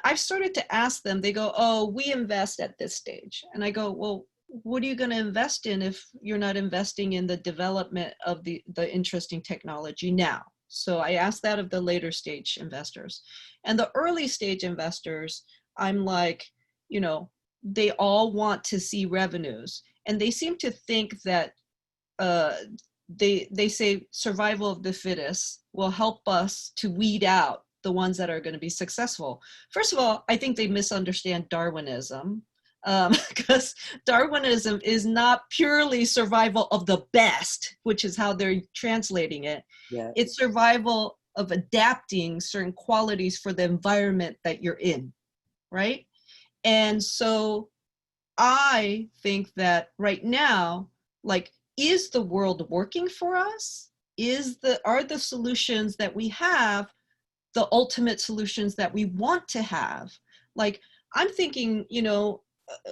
I've started to ask them, they go, oh, we invest at this stage. And I go, well, what are you going to invest in if you're not investing in the development of the interesting technology now? So I asked that of the later stage investors. And the early stage investors, I'm like, you know, they all want to see revenues. And they seem to think that they say survival of the fittest will help us to weed out the ones that are going to be successful. First of all, I think they misunderstand Darwinism, because Darwinism is not purely survival of the best, which is how they're translating it. Yeah. It's survival of adapting certain qualities for the environment that you're in, right? And so I think that right now, like, is the world working for us? Are the solutions that we have the ultimate solutions that we want to have? Like, I'm thinking, you know,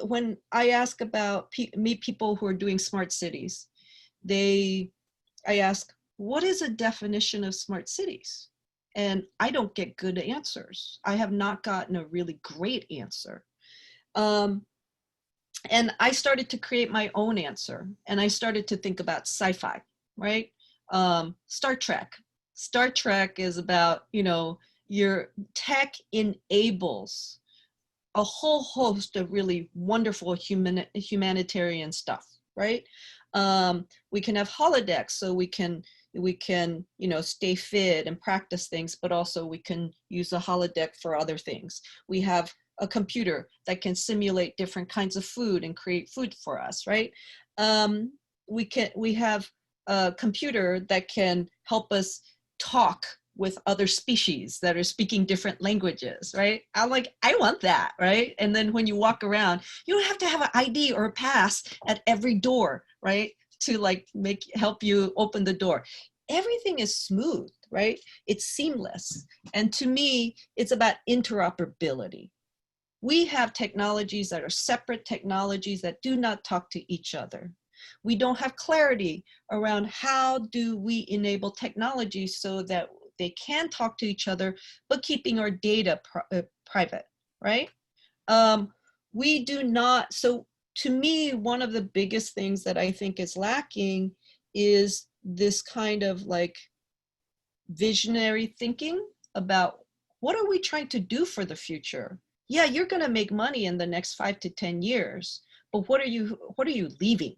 when I ask about meet people who are doing smart cities, I ask, what is a definition of smart cities? And I don't get good answers. I have not gotten a really great answer. And I started to create my own answer. And I started to think about sci-fi, right? Star Trek. Star Trek is about, your tech enables a whole host of really wonderful humanitarian stuff, right? We can have holodecks, so we can stay fit and practice things, but also we can use the holodeck for other things. We have a computer that can simulate different kinds of food and create food for us, right? We have a computer that can help us talk with other species that are speaking different languages, right? I want that, right? And then when you walk around, you don't have to have an ID or a pass at every door, right? To help you open the door. Everything is smooth, right? It's seamless. And to me, it's about interoperability. We have technologies that are separate technologies that do not talk to each other. We don't have clarity around how do we enable technology so that they can talk to each other, but keeping our data private, right? We do not, so to me, one of the biggest things that I think is lacking is this kind of visionary thinking about what are we trying to do for the future? Yeah, you're gonna make money in the next 5 to 10 years, but what are you leaving,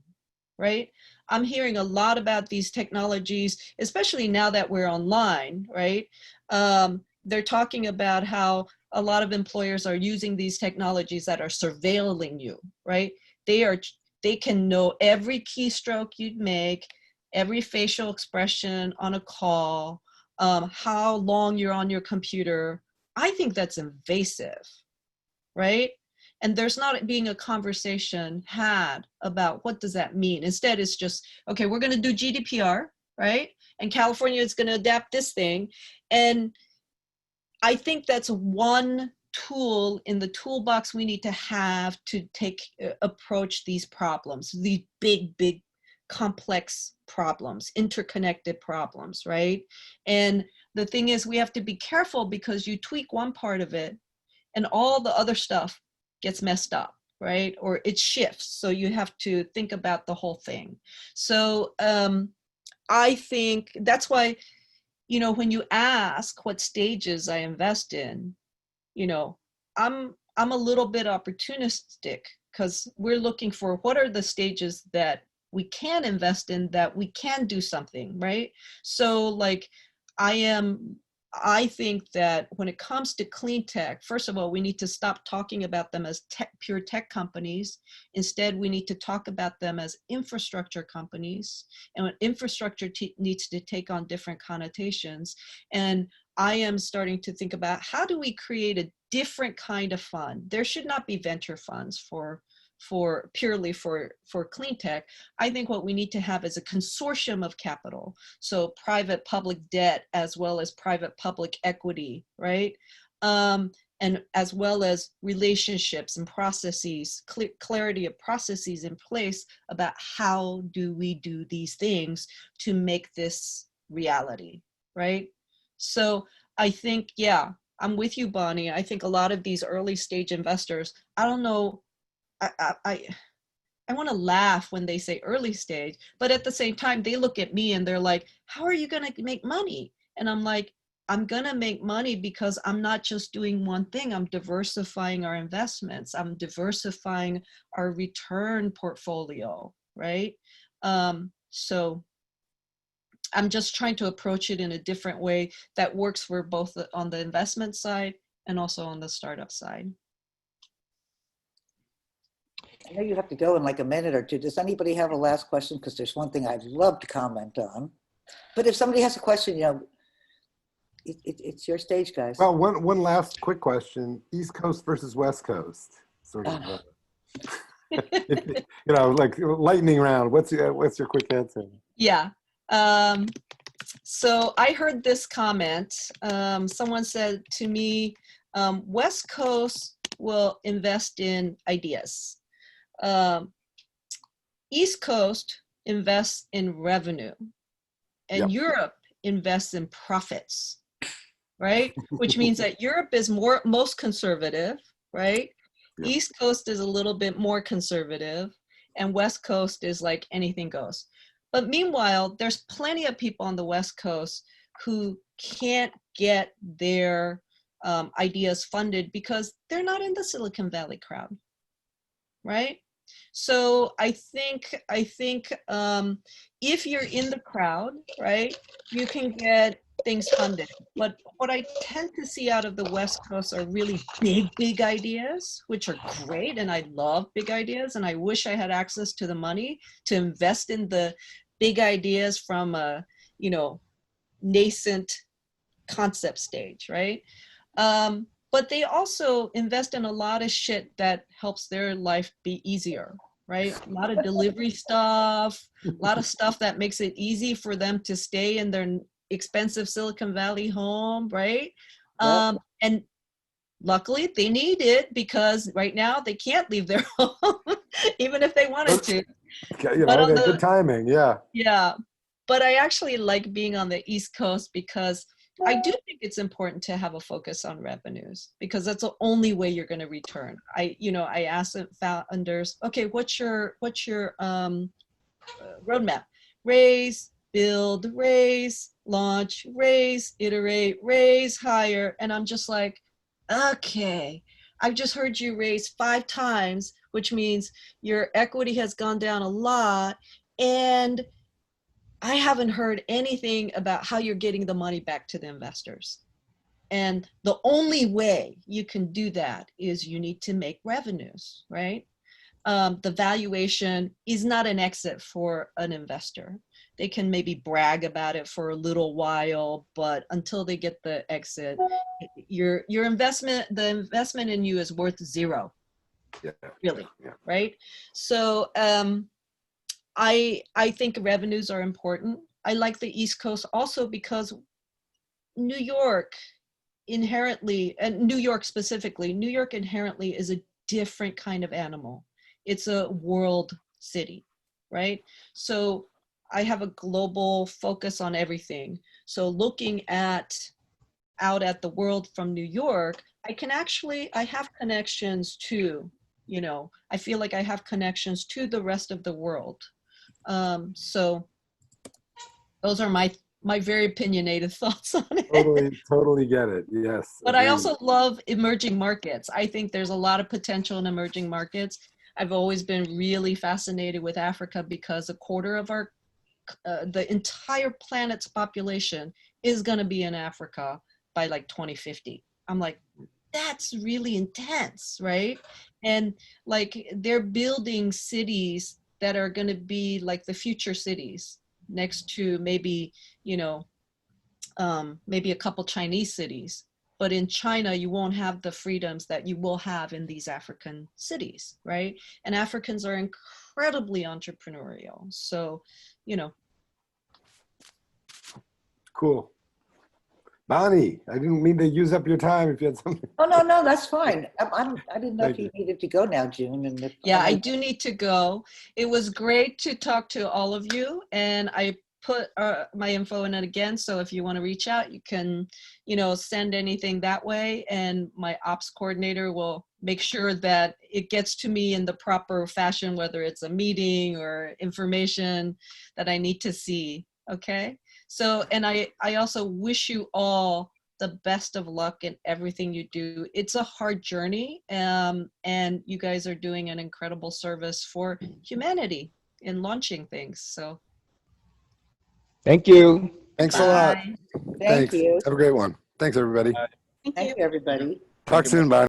right? I'm hearing a lot about these technologies, especially now that we're online, right? They're talking about how a lot of employers are using these technologies that are surveilling you, right? They can know every keystroke you'd make, every facial expression on a call, how long you're on your computer. I think that's invasive, right? And there's not being a conversation had about what does that mean. Instead, it's just, okay, we're going to do GDPR, right? And California is going to adapt this thing. And I think that's one tool in the toolbox we need to have to approach these problems, these big, complex problems, interconnected problems, right? And the thing is, we have to be careful because you tweak one part of it and all the other stuff gets messed up, right? Or it shifts. So you have to think about the whole thing. So I think that's why, when you ask what stages I invest in, I'm a little bit opportunistic because we're looking for what are the stages that we can invest in, that we can do something, right? So I think that when it comes to clean tech, first of all, we need to stop talking about them as pure tech companies. Instead, we need to talk about them as infrastructure companies. And when infrastructure needs to take on different connotations. And I am starting to think about how do we create a different kind of fund? There should not be venture funds for purely for clean tech. I think what we need to have is a consortium of capital. So private public debt as well as private public equity, right? And as well as relationships and processes, clarity of processes in place about how do we do these things to make this reality, right? So I think, yeah, I'm with you, Bonnie. I think a lot of these early stage investors, I don't know, I want to laugh when they say early stage, but at the same time, they look at me and they're like, how are you going to make money? And I'm like, I'm going to make money because I'm not just doing one thing. I'm diversifying our investments. I'm diversifying our return portfolio, right? So I'm just trying to approach it in a different way that works for both on the investment side and also on the startup side. I know you have to go in a minute or two. Does anybody have a last question? Because there's one thing I'd love to comment on. But if somebody has a question, it's your stage, guys. Well, one last quick question: East Coast versus West Coast, sort of. Lightning round. What's your quick answer? Yeah. So I heard this comment. Someone said to me, West Coast will invest in ideas. East Coast invests in revenue and Yep. Europe invests in profits, right? Which means that Europe is most conservative, right? Yep. East Coast is a little bit more conservative, and West Coast is like anything goes. But meanwhile, there's plenty of people on the West Coast who can't get their ideas funded because they're not in the Silicon Valley crowd, right? So I think if you're in the crowd, right, you can get things funded. But what I tend to see out of the West Coast are really big ideas, which are great, and I love big ideas, and I wish I had access to the money to invest in the big ideas from a, you know, nascent concept stage, right? But they also invest in a lot of shit that helps their life be easier, right? A lot of delivery stuff, a lot of stuff that makes it easy for them to stay in their expensive Silicon Valley home, right? Yep. And luckily they need it because right now they can't leave their home, even if they wanted to. You know, okay, good timing, yeah. Yeah, but I actually like being on the East Coast because I do think it's important to have a focus on revenues because that's the only way you're going to return. I asked founders, okay, what's your roadmap? Raise, build, raise, launch, raise, iterate, raise, hire. And I'm just like, okay, I've just heard you raise 5 times, which means your equity has gone down a lot. And I haven't heard anything about how you're getting the money back to the investors. And the only way you can do that is you need to make revenues, right? The valuation is not an exit for an investor. They can maybe brag about it for a little while, but until they get the exit, your investment, the investment in you is worth 0. Yeah. Really, yeah. right? So I think revenues are important. I like the East Coast also because New York inherently, and New York specifically, New York inherently is a different kind of animal. It's a world city, right? So I have a global focus on everything. So looking out at the world from New York, I have connections to, you know, I feel like I have connections to the rest of the world. So those are my very opinionated thoughts on it. Totally get it. Yes. But I agreed. also love emerging markets. I think there's a lot of potential in emerging markets. I've always been really fascinated with Africa because a quarter of our, the entire planet's population is going to be in Africa by like 2050. I'm like, that's really intense, right? And like they're building cities that are going to be like the future cities next to maybe, you know, maybe a couple Chinese cities. But in China, you won't have the freedoms that you will have in these African cities, right? And Africans are incredibly entrepreneurial. So, you know. Cool. Bonnie, I didn't mean to use up your time if you had something. Oh, no, that's fine. I didn't know if you needed to go now, June. And if, yeah, I do need to go. It was great to talk to all of you. And I put my info in it again. So if you want to reach out, you can, you know, send anything that way. And my ops coordinator will make sure that it gets to me in the proper fashion, whether it's a meeting or information that I need to see. Okay. So, and I also wish you all the best of luck in everything you do. It's a hard journey, and you guys are doing an incredible service for humanity in launching things. So, thank you. Thanks a lot. Thank you. Have a great one. Thanks, everybody. Thank you, everybody. Talk soon. Bye.